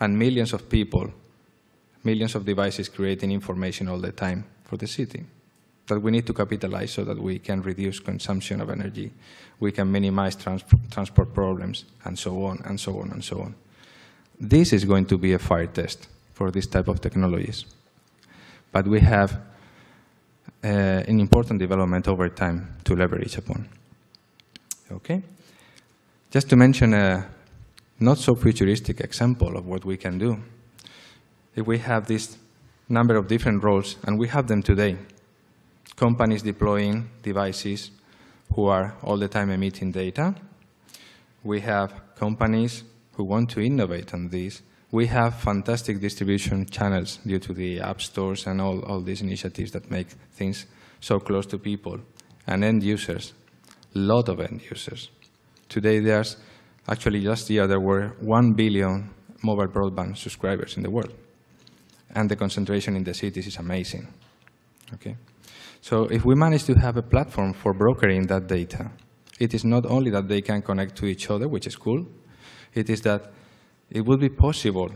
[SPEAKER 2] and millions of people, millions of devices creating information all the time for the city that we need to capitalize so that we can reduce consumption of energy, we can minimize transport problems, and so on, and so on, and so on. This is going to be a fire test for this type of technologies. But we have an important development over time to leverage upon. Okay? Just to mention a not so futuristic example of what we can do. If we have this number of different roles, and we have them today, companies deploying devices who are all the time emitting data. We have companies who want to innovate on this. We have fantastic distribution channels due to the app stores and all these initiatives that make things so close to people. And end users, a lot of end users. Today there's Actually, last year there were 1 billion mobile broadband subscribers in the world. And the concentration in the cities is amazing. Okay? So if we manage to have a platform for brokering that data, it is not only that they can connect to each other, which is cool, it is that it would be possible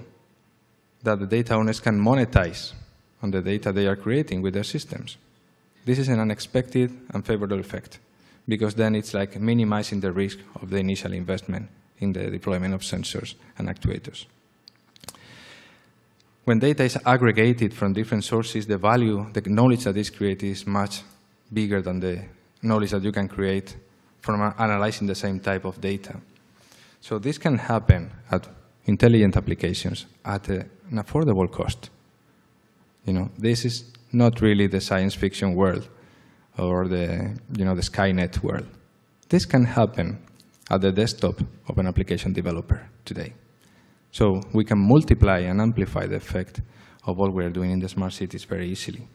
[SPEAKER 2] that the data owners can monetize on the data they are creating with their systems. This is an unexpected and favorable effect, because then it's like minimizing the risk of the initial investment in the deployment of sensors and actuators. When data is aggregated from different sources, the value, the knowledge that is created is much bigger than the knowledge that you can create from analyzing the same type of data. So this can happen at intelligent applications at an affordable cost. You know, this is not really the science fiction world or the, the Skynet world. This can happen at the desktop of an application developer today. So we can multiply and amplify the effect of what we are doing in the smart cities very easily.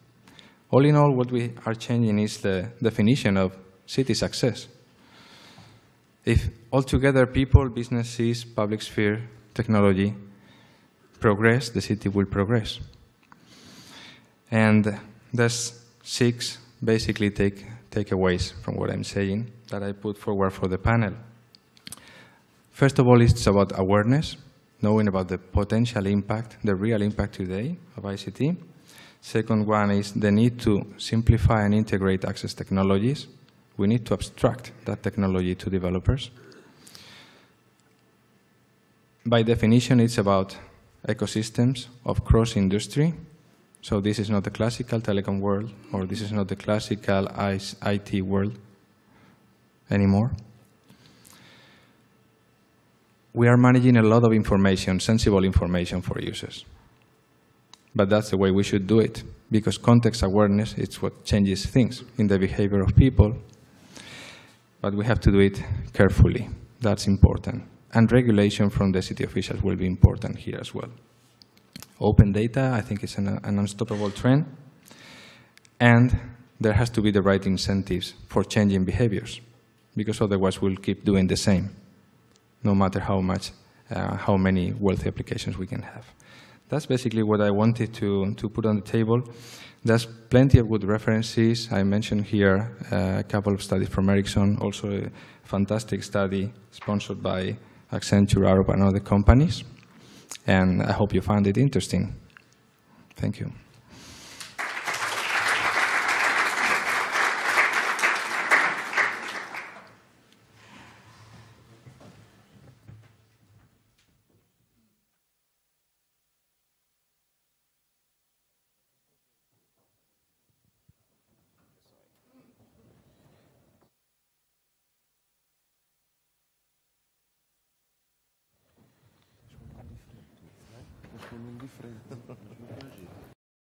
[SPEAKER 2] All in all, what we are changing is the definition of city success. If altogether people, businesses, public sphere, technology progress, the city will progress. And there's 6 basically takeaways from what I'm saying that I put forward for the panel. First of all, it's about awareness, knowing about the potential impact, the real impact today of ICT. Second one is the need to simplify and integrate access technologies. We need to abstract that technology to developers. By definition, it's about ecosystems of cross-industry. So this is not the classical telecom world, or this is not the classical IT world anymore. We are managing a lot of information, sensible information for users. But that's the way we should do it, because context awareness is what changes things in the behavior of people. But we have to do it carefully. That's important. And regulation from the city officials will be important here as well. Open data, I think, is an unstoppable trend. And there has to be the right incentives for changing behaviors, because otherwise we'll keep doing the same, no matter how many wealthy applications we can have. That's basically what I wanted to put on the table. There's plenty of good references. I mentioned here a couple of studies from Ericsson, also a fantastic study sponsored by Accenture, Arup, and other companies. And I hope you found it interesting. Thank you.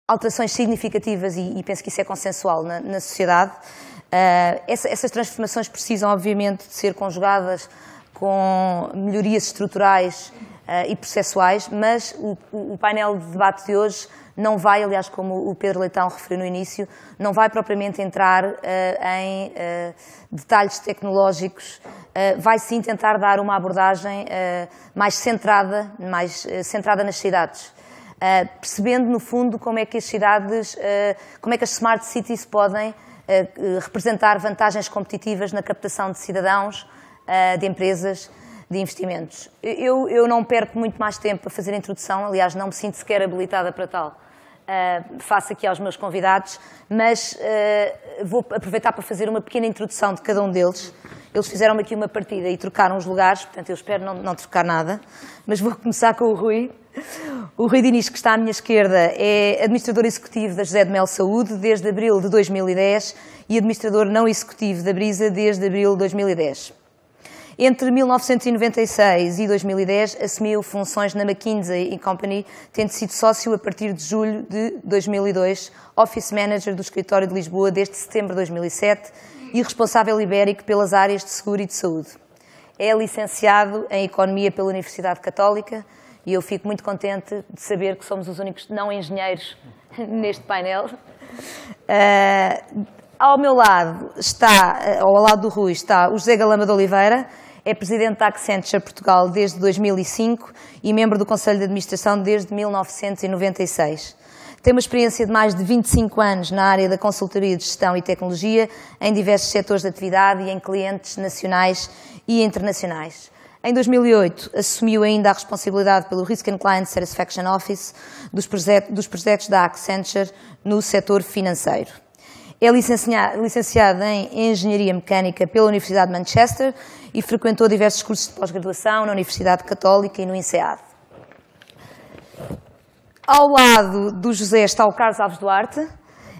[SPEAKER 3] Alterações significativas, e penso que isso é consensual na sociedade. Essas transformações precisam, obviamente, de ser conjugadas com melhorias estruturais e processuais, mas o painel de debate de hoje não vai, aliás, como o Pedro Leitão referiu no início, não vai propriamente entrar em detalhes tecnológicos, vai sim tentar dar uma abordagem mais centrada nas cidades. Percebendo, no fundo, como é que as cidades, como é que as smart cities podem representar vantagens competitivas na captação de cidadãos, de empresas, de investimentos. Eu não perco muito mais tempo a fazer a introdução, aliás, não me sinto sequer habilitada para tal, face aqui aos meus convidados, mas vou aproveitar para fazer uma pequena introdução de cada um deles. Eles fizeram-me aqui uma partida e trocaram os lugares, portanto eu espero não trocar nada, mas vou começar com o Rui. O Rui Diniz, que está à minha esquerda, é administrador executivo da José de Mel Saúde desde abril de 2010 e administrador não executivo da Brisa desde abril de 2010. Entre 1996 e 2010 assumiu funções na McKinsey & Company, tendo sido sócio a partir de julho de 2002, Office Manager do escritório de Lisboa desde setembro de 2007 e responsável ibérico pelas áreas de seguro e de saúde. É licenciado em Economia pela Universidade Católica e eu fico muito contente de saber que somos os únicos não engenheiros neste painel. Ao meu lado está, ao lado do Rui, está o José Galamba de Oliveira, É presidente da Accenture Portugal desde 2005 e membro do Conselho de Administração desde 1996. Tem uma experiência de mais de 25 anos na área da consultoria de gestão e tecnologia em diversos setores de atividade e em clientes nacionais e internacionais. Em 2008, assumiu ainda a responsabilidade pelo Risk and Client Satisfaction Office dos projetos da Accenture no setor financeiro. É licenciado em Engenharia Mecânica pela Universidade de Manchester e frequentou diversos cursos de pós-graduação na Universidade Católica e no INSEAD. Ao lado do José está o Carlos Alves Duarte,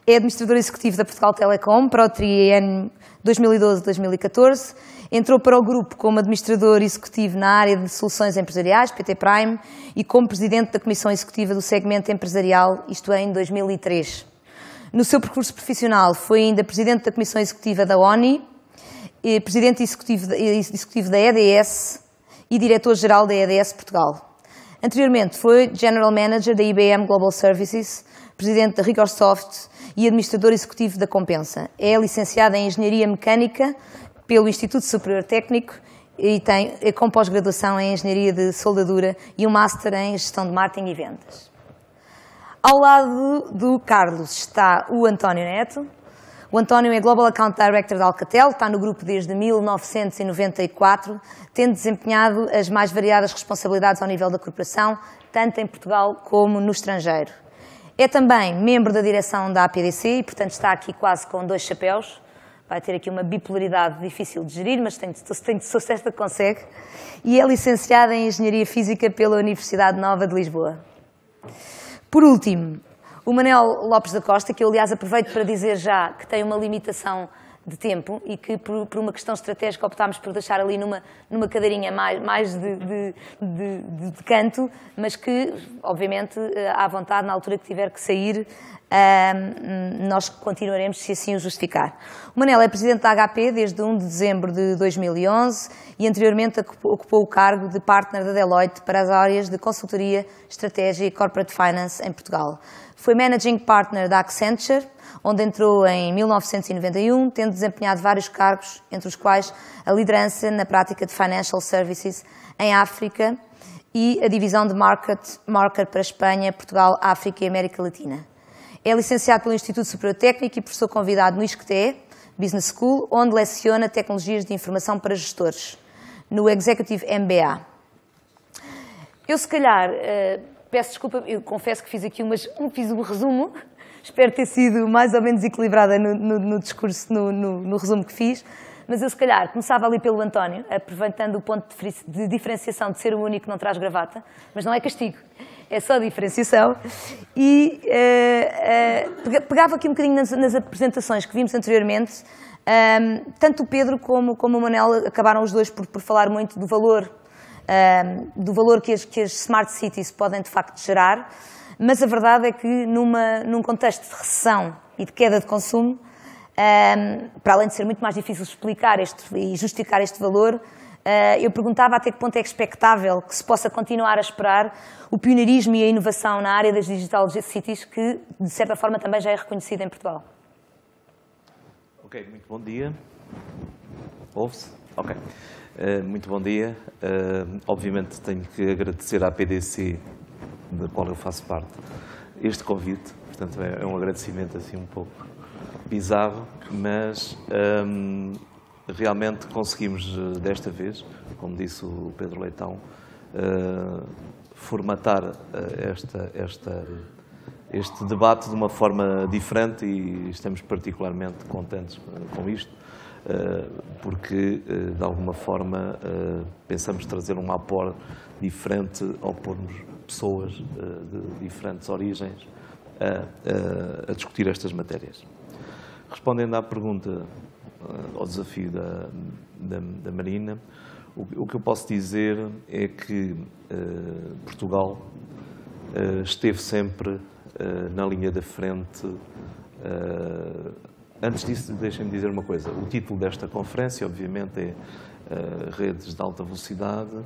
[SPEAKER 3] é administrador executivo da Portugal Telecom para o triênio 2012-2014. Entrou para o grupo como administrador executivo na área de soluções empresariais, PT Prime, e como presidente da Comissão Executiva do segmento empresarial, isto é, em 2003. No seu percurso profissional foi ainda presidente da Comissão Executiva da ONI, presidente executivo da EDS e diretor-geral da EDS Portugal. Anteriormente foi General Manager da IBM Global Services, presidente da Rigorsoft e administrador executivo da Compensa. É licenciado em Engenharia Mecânica pelo Instituto Superior Técnico e tem com pós-graduação em Engenharia de Soldadura e um Master em Gestão de Marketing e Vendas. Ao lado do Carlos está o António Neto. O António é Global Account Director da Alcatel, está no grupo desde 1994, tendo desempenhado as mais variadas responsabilidades ao nível da corporação, tanto em Portugal como no estrangeiro. É também membro da direção da APDC e, portanto, está aqui quase com 2 chapéus. Vai ter aqui uma bipolaridade difícil de gerir, mas tenho sucesso que consegue. E é licenciado em Engenharia Física pela Universidade Nova de Lisboa. Por último, o Manel Lopes da Costa, que eu, aliás, aproveito para dizer já que tem uma limitação de tempo e que, por uma questão estratégica, optámos por deixar ali numa cadeirinha mais de canto, mas que, obviamente, à vontade, na altura que tiver que sair, nós continuaremos, se assim o justificar. O Manel é presidente da HP desde 1 de dezembro de 2011 e anteriormente ocupou o cargo de partner da Deloitte para as áreas de consultoria, estratégia e corporate finance em Portugal. Foi managing partner da Accenture, onde entrou em 1991, tendo desempenhado vários cargos, entre os quais a liderança na prática de financial services em África e a divisão de market para Espanha, Portugal, África e América Latina. É licenciado pelo Instituto Superior Técnico e professor convidado no ISCTE Business School, onde leciona tecnologias de informação para gestores, no Executive MBA. Eu, se calhar, peço desculpa, eu confesso que fiz aqui fiz um resumo, espero ter sido mais ou menos equilibrada no discurso, no resumo que fiz, mas eu, se calhar, começava ali pelo António, aproveitando o ponto de diferenciação de ser o único que não traz gravata, mas não é castigo. É só diferenciação, e pegava aqui um bocadinho nas apresentações que vimos anteriormente, tanto o Pedro como o Manel acabaram os dois por falar muito do valor que as Smart Cities podem de facto gerar, mas a verdade é que num contexto de recessão e de queda de consumo, para além de ser muito mais difícil explicar e justificar este valor, eu perguntava até que ponto é expectável que se possa continuar a esperar o pioneirismo e a inovação na área das Digital Cities, que, de certa forma, também já é reconhecida em Portugal.
[SPEAKER 4] Ok, muito bom dia. Ouve-se? Ok. Muito bom dia. Obviamente tenho que agradecer à PDC, da qual eu faço parte, este convite. Portanto, é um agradecimento assim um pouco bizarro, mas realmente conseguimos desta vez, como disse o Pedro Leitão, formatar este debate de uma forma diferente e estamos particularmente contentes com isto, porque de alguma forma pensamos trazer um aporte diferente ao pormos pessoas de diferentes origens a discutir estas matérias. Respondendo à pergunta, ao desafio da Marina, o que eu posso dizer é que Portugal esteve sempre na linha da frente. Antes disso, deixem-me dizer uma coisa. O título desta conferência, obviamente, é Redes de Alta Velocidade.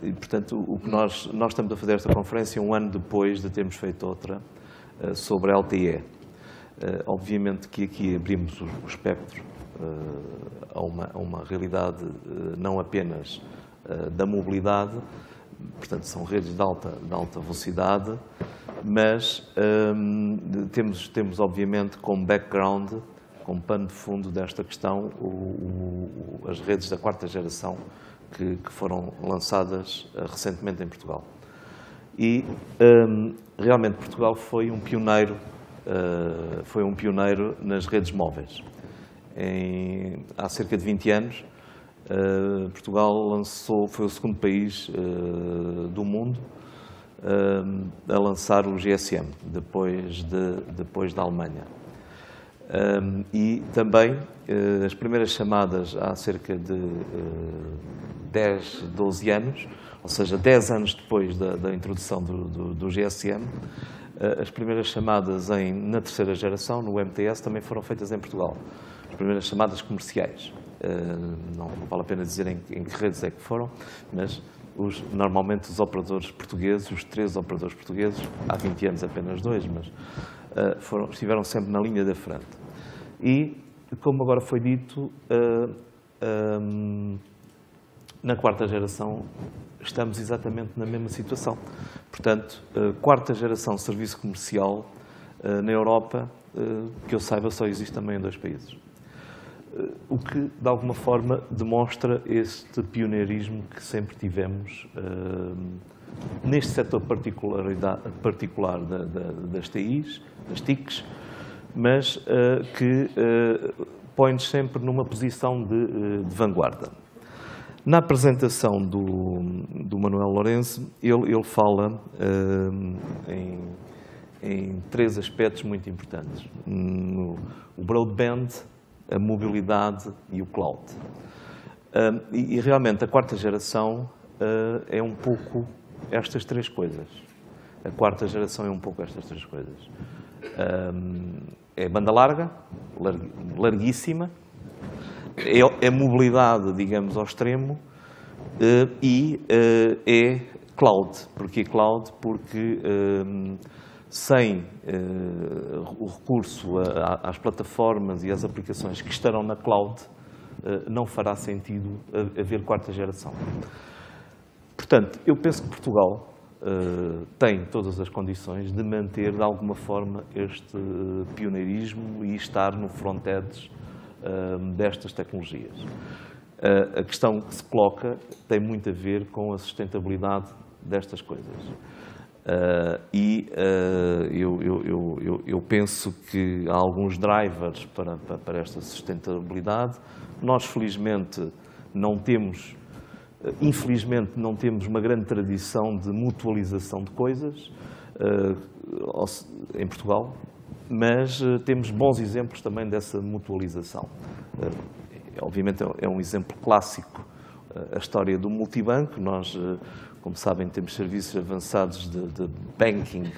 [SPEAKER 4] E, portanto, o que nós estamos a fazer esta conferência um ano depois de termos feito outra sobre a LTE. Obviamente que aqui abrimos o espectro a uma realidade não apenas da mobilidade, portanto são redes de alta velocidade, mas temos obviamente como background, como pano de fundo desta questão, as redes da quarta geração que foram lançadas recentemente em Portugal. E realmente Portugal foi um pioneiro nas redes móveis. Há cerca de 20 anos, Portugal foi o segundo país do mundo a lançar o GSM, depois da Alemanha. E também as primeiras chamadas há cerca de 10, 12 anos, ou seja, 10 anos depois da introdução do GSM, as primeiras chamadas na terceira geração, no MTS, também foram feitas em Portugal. As primeiras chamadas comerciais. Não vale a pena dizer em que redes é que foram, mas normalmente os operadores portugueses, os 3 operadores portugueses, há 20 anos apenas 2, mas estiveram sempre na linha da frente. E, como agora foi dito, na quarta geração estamos exatamente na mesma situação. Portanto, quarta geração de serviço comercial na Europa, que eu saiba, só existe também em 2 países. O que, de alguma forma, demonstra este pioneirismo que sempre tivemos neste setor particular das TIs, das TICs, mas que põe-nos sempre numa posição de vanguarda. Na apresentação do Manuel Lourenço, ele fala em 3 aspectos muito importantes. O broadband, a mobilidade e o cloud. E realmente a quarta geração é um pouco estas 3 coisas. A quarta geração é um pouco estas 3 coisas. É banda larga, larguíssima, é mobilidade, digamos, ao extremo, e é cloud. Porquê cloud? Porque sem o recurso às plataformas e às aplicações que estarão na cloud, não fará sentido haver quarta geração. Portanto, eu penso que Portugal tem todas as condições de manter, de alguma forma, este pioneirismo e estar no front-edge destas tecnologias. A questão que se coloca tem muito a ver com a sustentabilidade destas coisas. Eu penso que há alguns drivers para esta sustentabilidade. Nós, felizmente, infelizmente, não temos uma grande tradição de mutualização de coisas em Portugal, mas temos bons exemplos também dessa mutualização. Obviamente é um exemplo clássico a história do multibanco. Nós, como sabem, temos serviços avançados de banking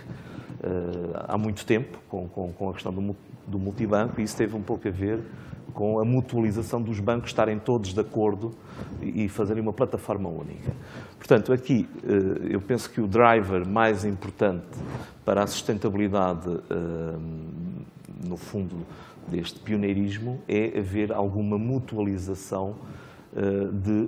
[SPEAKER 4] há muito tempo, com a questão do multibanco, e isso teve um pouco a ver com a mutualização dos bancos estarem todos de acordo e fazerem uma plataforma única. Portanto, aqui eu penso que o driver mais importante para a sustentabilidade, no fundo, deste pioneirismo é haver alguma mutualização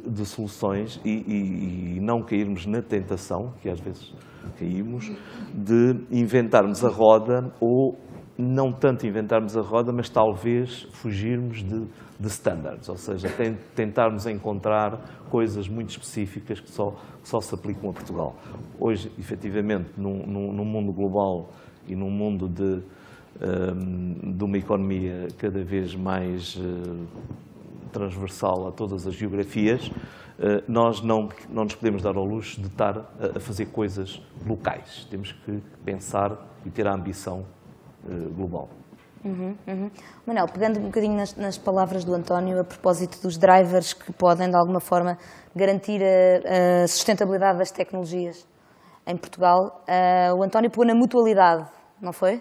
[SPEAKER 4] de soluções e não cairmos na tentação, que às vezes caímos, de inventarmos a roda, ou não tanto inventarmos a roda, mas talvez fugirmos de standards, ou seja, tentarmos encontrar coisas muito específicas que só se aplicam a Portugal. Hoje, efetivamente, num mundo global e num mundo de uma economia cada vez mais transversal a todas as geografias, nós não nos podemos dar ao luxo de estar a fazer coisas locais. Temos que pensar e ter a ambição global.
[SPEAKER 3] Manuel, pegando um bocadinho nas palavras do António, a propósito dos drivers que podem, de alguma forma, garantir a sustentabilidade das tecnologias em Portugal, o António pôs na mutualidade, não foi?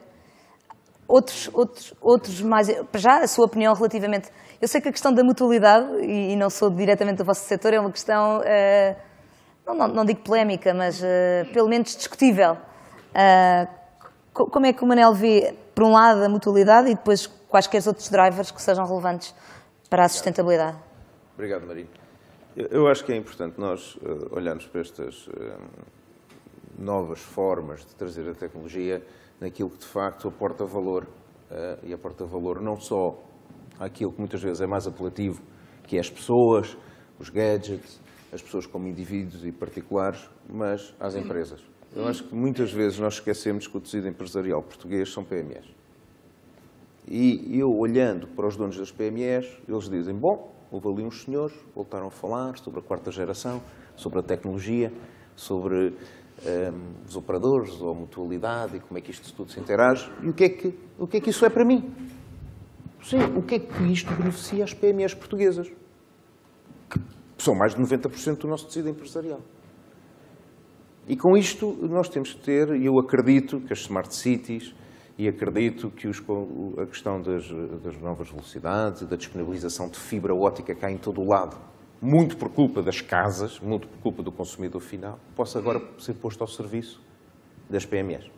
[SPEAKER 3] Outros mais... Para já, a sua opinião relativamente... Eu sei que a questão da mutualidade, e não sou diretamente do vosso setor, é uma questão, não digo polémica, mas pelo menos discutível. Como é que o Manuel vê, por um lado, a mutualidade e depois quaisquer outros drivers que sejam relevantes para a sustentabilidade?
[SPEAKER 5] Obrigado, Maria. Eu acho que é importante nós olharmos para estas novas formas de trazer a tecnologia naquilo que de facto aporta valor. E aporta valor não só àquilo que muitas vezes é mais apelativo, que é as pessoas, os gadgets, as pessoas como indivíduos e particulares, mas às empresas. Eu acho que muitas vezes nós esquecemos que o tecido empresarial português são PMEs. E eu, olhando para os donos das PMEs, eles dizem, bom, houve ali uns senhores, voltaram a falar sobre a quarta geração, sobre a tecnologia, sobre os operadores, ou a mutualidade, e como é que isto tudo se interage, e o que é que isso é para mim? Sim, o que é que isto beneficia as PMEs portuguesas? Que são mais de 90% do nosso tecido empresarial. E com isto nós temos que ter, e eu acredito que as Smart Cities, e acredito que a questão das novas velocidades e da disponibilização de fibra óptica cá em todo o lado, muito por culpa das casas, muito por culpa do consumidor final, possa agora ser posto ao serviço das PMEs.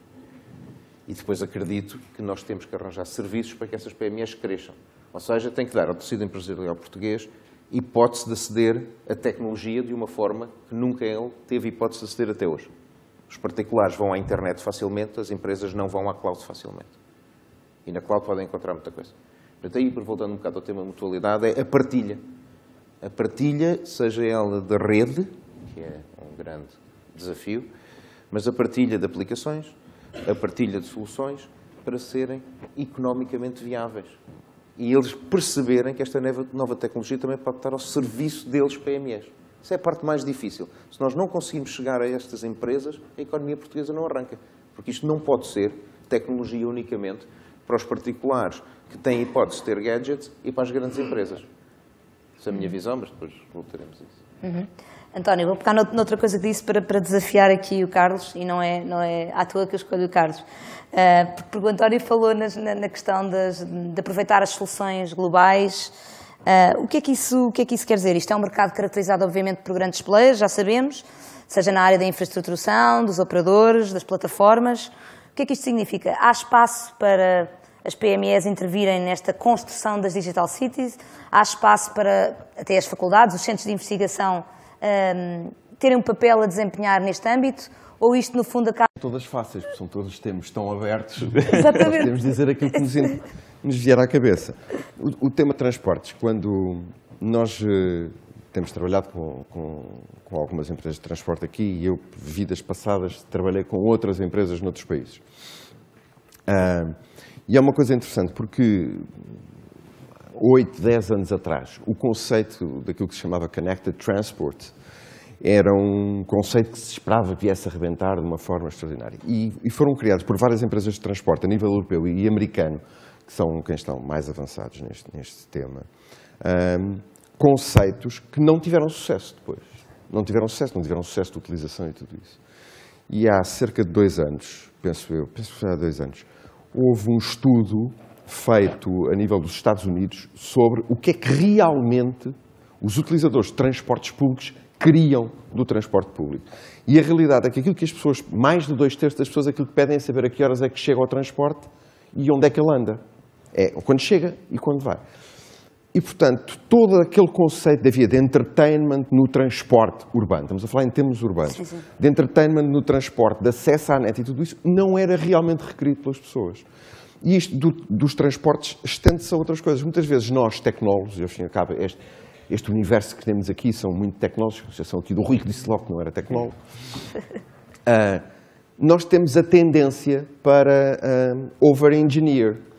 [SPEAKER 5] E depois acredito que nós temos que arranjar serviços para que essas PMEs cresçam. Ou seja, tem que dar ao tecido empresarial português hipótese de aceder à tecnologia de uma forma que nunca ele teve hipótese de aceder até hoje. Os particulares vão à internet facilmente, as empresas não vão à cloud facilmente. E na cloud podem encontrar muita coisa. Portanto, aí, voltando um bocado ao tema da mutualidade, é a partilha. A partilha, seja ela da rede, que é um grande desafio, mas a partilha de aplicações, a partilha de soluções para serem economicamente viáveis. E eles perceberem que esta nova tecnologia também pode estar ao serviço deles, PMEs. Isso é a parte mais difícil. Se nós não conseguimos chegar a estas empresas, a economia portuguesa não arranca. Porque isto não pode ser tecnologia unicamente para os particulares que têm hipótese de ter gadgets e para as grandes empresas. Essa é a minha visão, mas depois voltaremos a isso.
[SPEAKER 3] António, vou pegar noutra coisa que disse para desafiar aqui o Carlos, e não é à toa que eu escolho o Carlos. Porque o António falou na questão de aproveitar as soluções globais. O que é que isso quer dizer? Isto é um mercado caracterizado, obviamente, por grandes players, já sabemos, seja na área da infraestruturação, dos operadores, das plataformas. O que é que isto significa? Há espaço para as PMEs intervirem nesta construção das Digital Cities? Há espaço para até as faculdades, os centros de investigação terem um papel a desempenhar neste âmbito? Ou isto, no fundo, acaba...
[SPEAKER 6] Todas fáceis, porque são todos os temas tão abertos.
[SPEAKER 3] Exatamente.
[SPEAKER 6] Nós temos de dizer aquilo que nos vier à cabeça. O tema transportes, quando nós temos trabalhado com algumas empresas de transporte aqui, e eu, vidas passadas, trabalhei com outras empresas noutros países. E é uma coisa interessante, porque 8, 10 anos atrás, o conceito daquilo que se chamava Connected Transport era um conceito que se esperava que viesse a arrebentar de uma forma extraordinária. E foram criados por várias empresas de transporte, a nível europeu e americano, que são quem estão mais avançados neste tema, conceitos que não tiveram sucesso depois. Não tiveram sucesso de utilização e tudo isso. E há cerca de 2 anos, penso que há 2 anos, houve um estudo feito a nível dos Estados Unidos sobre o que é que realmente os utilizadores de transportes públicos queriam do transporte público. E a realidade é que aquilo que as pessoas, mais de 2/3 das pessoas, aquilo que pedem é saber a que horas é que chega ao transporte e onde é que ele anda. É quando chega e quando vai. E, portanto, todo aquele conceito de entertainment no transporte urbano, estamos a falar em termos urbanos, sim. De entertainment no transporte, de acesso à net e tudo isso, não era realmente requerido pelas pessoas. E isto dos transportes estende-se a outras coisas. Muitas vezes nós, tecnólogos, e ao fim e ao cabo, este universo que temos aqui são muito tecnológicos, já são aqui do Rui que disse logo que não era tecnólogo. Nós temos a tendência para over-engineer.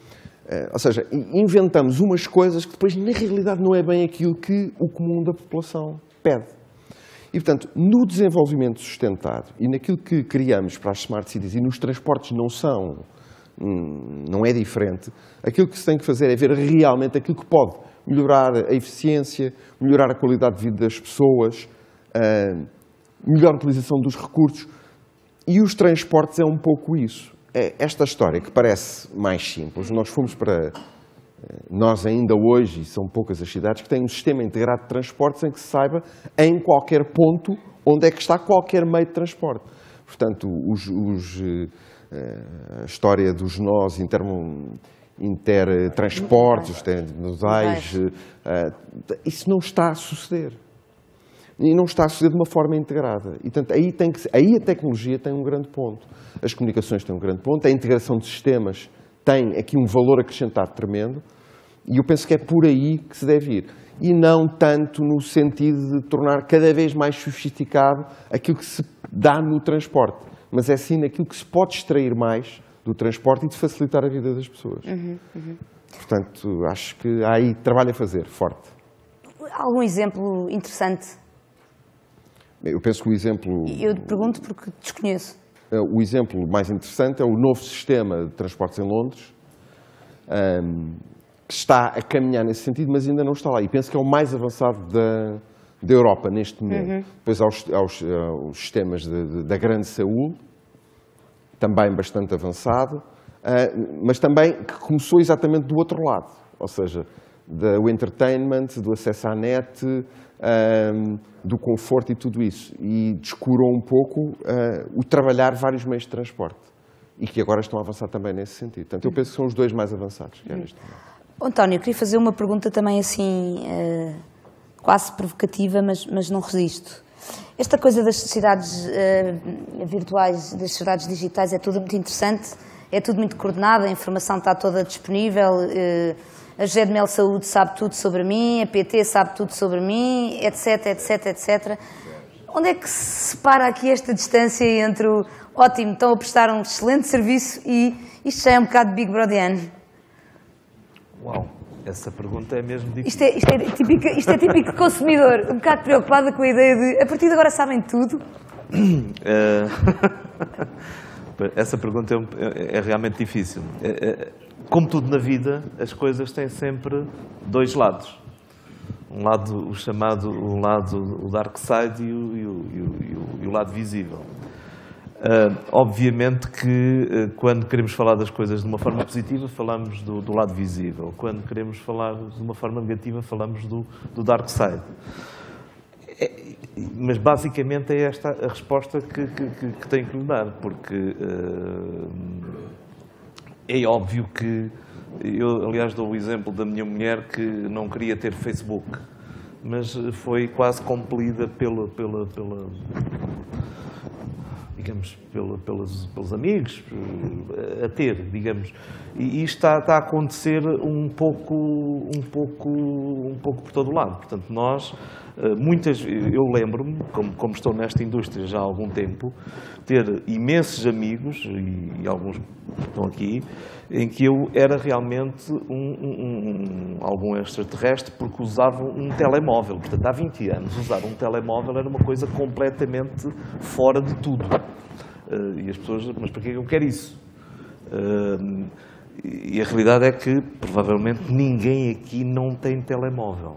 [SPEAKER 6] Ou seja, inventamos umas coisas que depois, na realidade, não é bem aquilo que o comum da população pede. E, portanto, no desenvolvimento sustentado e naquilo que criamos para as Smart Cities e nos transportes não é diferente, aquilo que se tem que fazer é ver realmente aquilo que pode melhorar a eficiência, melhorar a qualidade de vida das pessoas, melhor utilização dos recursos. E os transportes é um pouco isso. É esta história que parece mais simples. Nós ainda hoje, e são poucas as cidades, que têm um sistema integrado de transportes em que se saiba em qualquer ponto onde é que está qualquer meio de transporte. Portanto, a história dos nós intertransportes, os intermodais. Isso não está a suceder. E não está a suceder de uma forma integrada. E, portanto, aí a tecnologia tem um grande ponto. As comunicações têm um grande ponto, a integração de sistemas tem aqui um valor acrescentado tremendo, e eu penso que é por aí que se deve ir. E não tanto no sentido de tornar cada vez mais sofisticado aquilo que se dá no transporte, mas é sim naquilo que se pode extrair mais do transporte e de facilitar a vida das pessoas. Portanto, acho que há aí trabalho a fazer, forte.
[SPEAKER 3] Algum exemplo interessante?
[SPEAKER 6] Eu penso que o exemplo...
[SPEAKER 3] Eu te pergunto porque desconheço.
[SPEAKER 6] O exemplo mais interessante é o novo sistema de transportes em Londres, que está a caminhar nesse sentido, mas ainda não está lá. E penso que é o mais avançado da Europa neste momento. Depois há os sistemas da grande saúde, também bastante avançado, mas também que começou exatamente do outro lado, ou seja, do entertainment, do acesso à net, do conforto e tudo isso. E descurou um pouco o trabalhar vários meios de transporte. E que agora estão a avançar também nesse sentido. Portanto, eu penso que são os dois mais avançados que há neste momento.
[SPEAKER 3] António, eu queria fazer uma pergunta também assim, quase provocativa, mas não resisto. Esta coisa das sociedades virtuais, das sociedades digitais, é tudo muito interessante, é tudo muito coordenado, a informação está toda disponível, a GEDMEL Saúde sabe tudo sobre mim, a PT sabe tudo sobre mim, etc, etc, etc. Onde é que se separa aqui esta distância entre o ótimo, estão a prestar um excelente serviço e isto já é um bocado Big Brother?
[SPEAKER 4] Uau, essa pergunta é mesmo difícil.
[SPEAKER 3] Isto é típico de consumidor, um bocado preocupada com a ideia de, a partir de agora sabem tudo?
[SPEAKER 4] Essa pergunta é realmente difícil. Como tudo na vida, as coisas têm sempre dois lados. Um lado, o dark side e o lado visível. Obviamente que quando queremos falar das coisas de uma forma positiva, falamos do lado visível. Quando queremos falar de uma forma negativa, falamos do dark side. Mas basicamente é esta a resposta que tenho que lhe dar, porque é óbvio que eu, aliás, dou o exemplo da minha mulher que não queria ter Facebook, mas foi quase compelida pelos amigos a ter, digamos. E isto está a acontecer um pouco por todo o lado. Portanto, nós, eu lembro-me, como estou nesta indústria já há algum tempo, ter imensos amigos, e alguns estão aqui, em que eu era realmente algum extraterrestre porque usavam um telemóvel. Portanto, há 20 anos, usar um telemóvel era uma coisa completamente fora de tudo. E as pessoas, mas para que eu quero isso? E a realidade é que, provavelmente, ninguém aqui não tem telemóvel.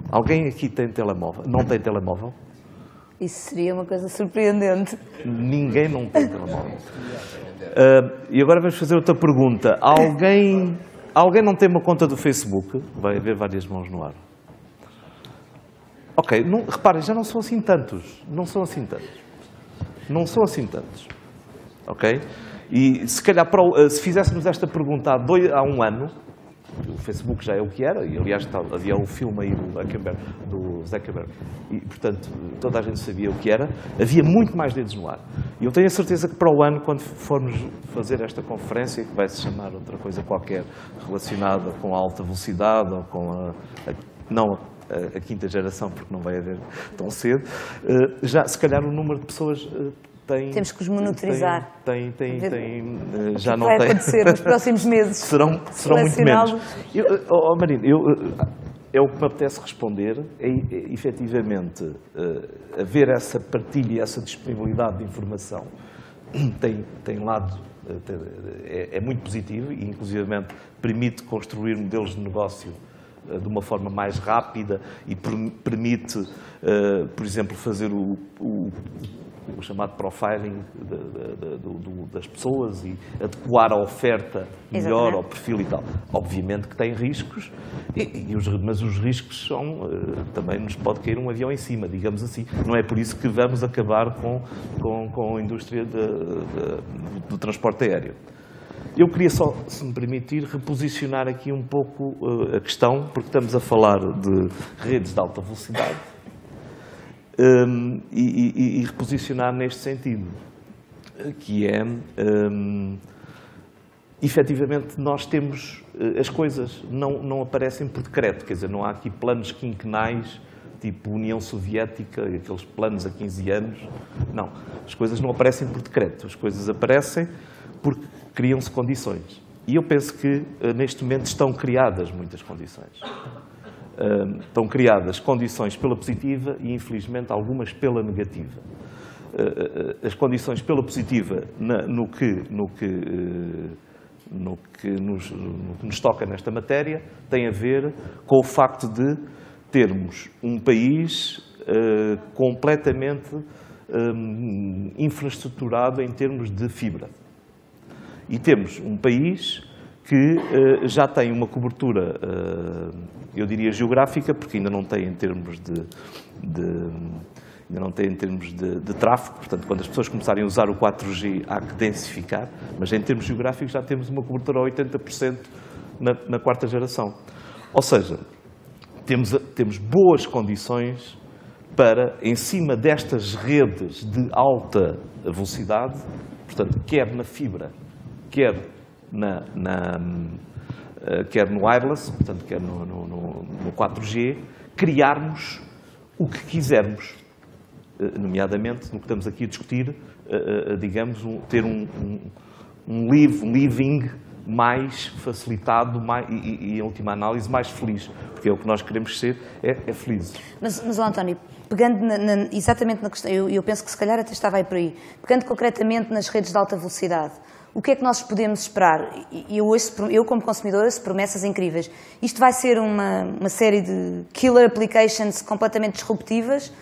[SPEAKER 4] Alguém aqui tem telemóvel? Não tem telemóvel?
[SPEAKER 3] Isso seria uma coisa surpreendente.
[SPEAKER 4] Ninguém não tem telemóvel. E agora vamos fazer outra pergunta. Alguém não tem uma conta do Facebook? Vai haver várias mãos no ar. Ok, reparem, já não são assim tantos. Não são assim tantos. Ok? E se calhar, se fizéssemos esta pergunta há um ano, o Facebook já é o que era, e aliás havia o filme aí do Zuckerberg, e portanto toda a gente sabia o que era, havia muito mais dedos no ar. E eu tenho a certeza que para o ano, quando formos fazer esta conferência, que vai se chamar outra coisa qualquer relacionada com a alta velocidade ou com a quinta geração, porque não vai haver tão cedo, já se calhar o número de pessoas
[SPEAKER 3] temos que os monitorizar.
[SPEAKER 4] Já não
[SPEAKER 3] vai
[SPEAKER 4] tem.
[SPEAKER 3] acontecer nos próximos meses.
[SPEAKER 4] serão muito menos. Marino, é o que me apetece responder, efetivamente, haver essa partilha e essa disponibilidade de informação tem lado, é muito positivo e, inclusivamente, permite construir modelos de negócio de uma forma mais rápida e permite, por exemplo, fazer o chamado profiling das pessoas e adequar a oferta melhor ao perfil e tal. Obviamente que tem riscos, mas os riscos são, também nos pode cair um avião em cima, digamos assim. Não é por isso que vamos acabar com a indústria do transporte aéreo. Eu queria só, se me permitir, reposicionar aqui um pouco a questão, porque estamos a falar de redes de alta velocidade, e reposicionar neste sentido, que é, efetivamente, nós temos, as coisas não aparecem por decreto, quer dizer, não há aqui planos quinquenais, tipo União Soviética, aqueles planos a 15 anos, não. As coisas não aparecem por decreto, as coisas aparecem porque criam-se condições. E eu penso que, neste momento, estão criadas muitas condições. Estão criadas condições pela positiva e, infelizmente, algumas pela negativa. As condições pela positiva no que nos toca nesta matéria tem a ver com o facto de termos um país completamente infraestruturado em termos de fibra. E temos um país que já tem uma cobertura, eu diria geográfica, porque ainda não tem em termos de tráfego, portanto, quando as pessoas começarem a usar o 4G há que densificar, mas em termos geográficos já temos uma cobertura a 80% na quarta geração. Ou seja, temos boas condições para, em cima destas redes de alta velocidade, portanto, quer na fibra, quer no wireless, portanto, quer no 4G, criarmos o que quisermos, nomeadamente no que estamos aqui a discutir, digamos, ter um living mais facilitado e, em última análise, mais feliz, porque é o que nós queremos ser, é felizes.
[SPEAKER 3] Mas António, pegando exatamente na questão, eu penso que se calhar até estava aí por aí, pegando concretamente nas redes de alta velocidade, o que é que nós podemos esperar? Eu como consumidor, ouço promessas incríveis. Isto vai ser uma série de killer applications completamente disruptivas,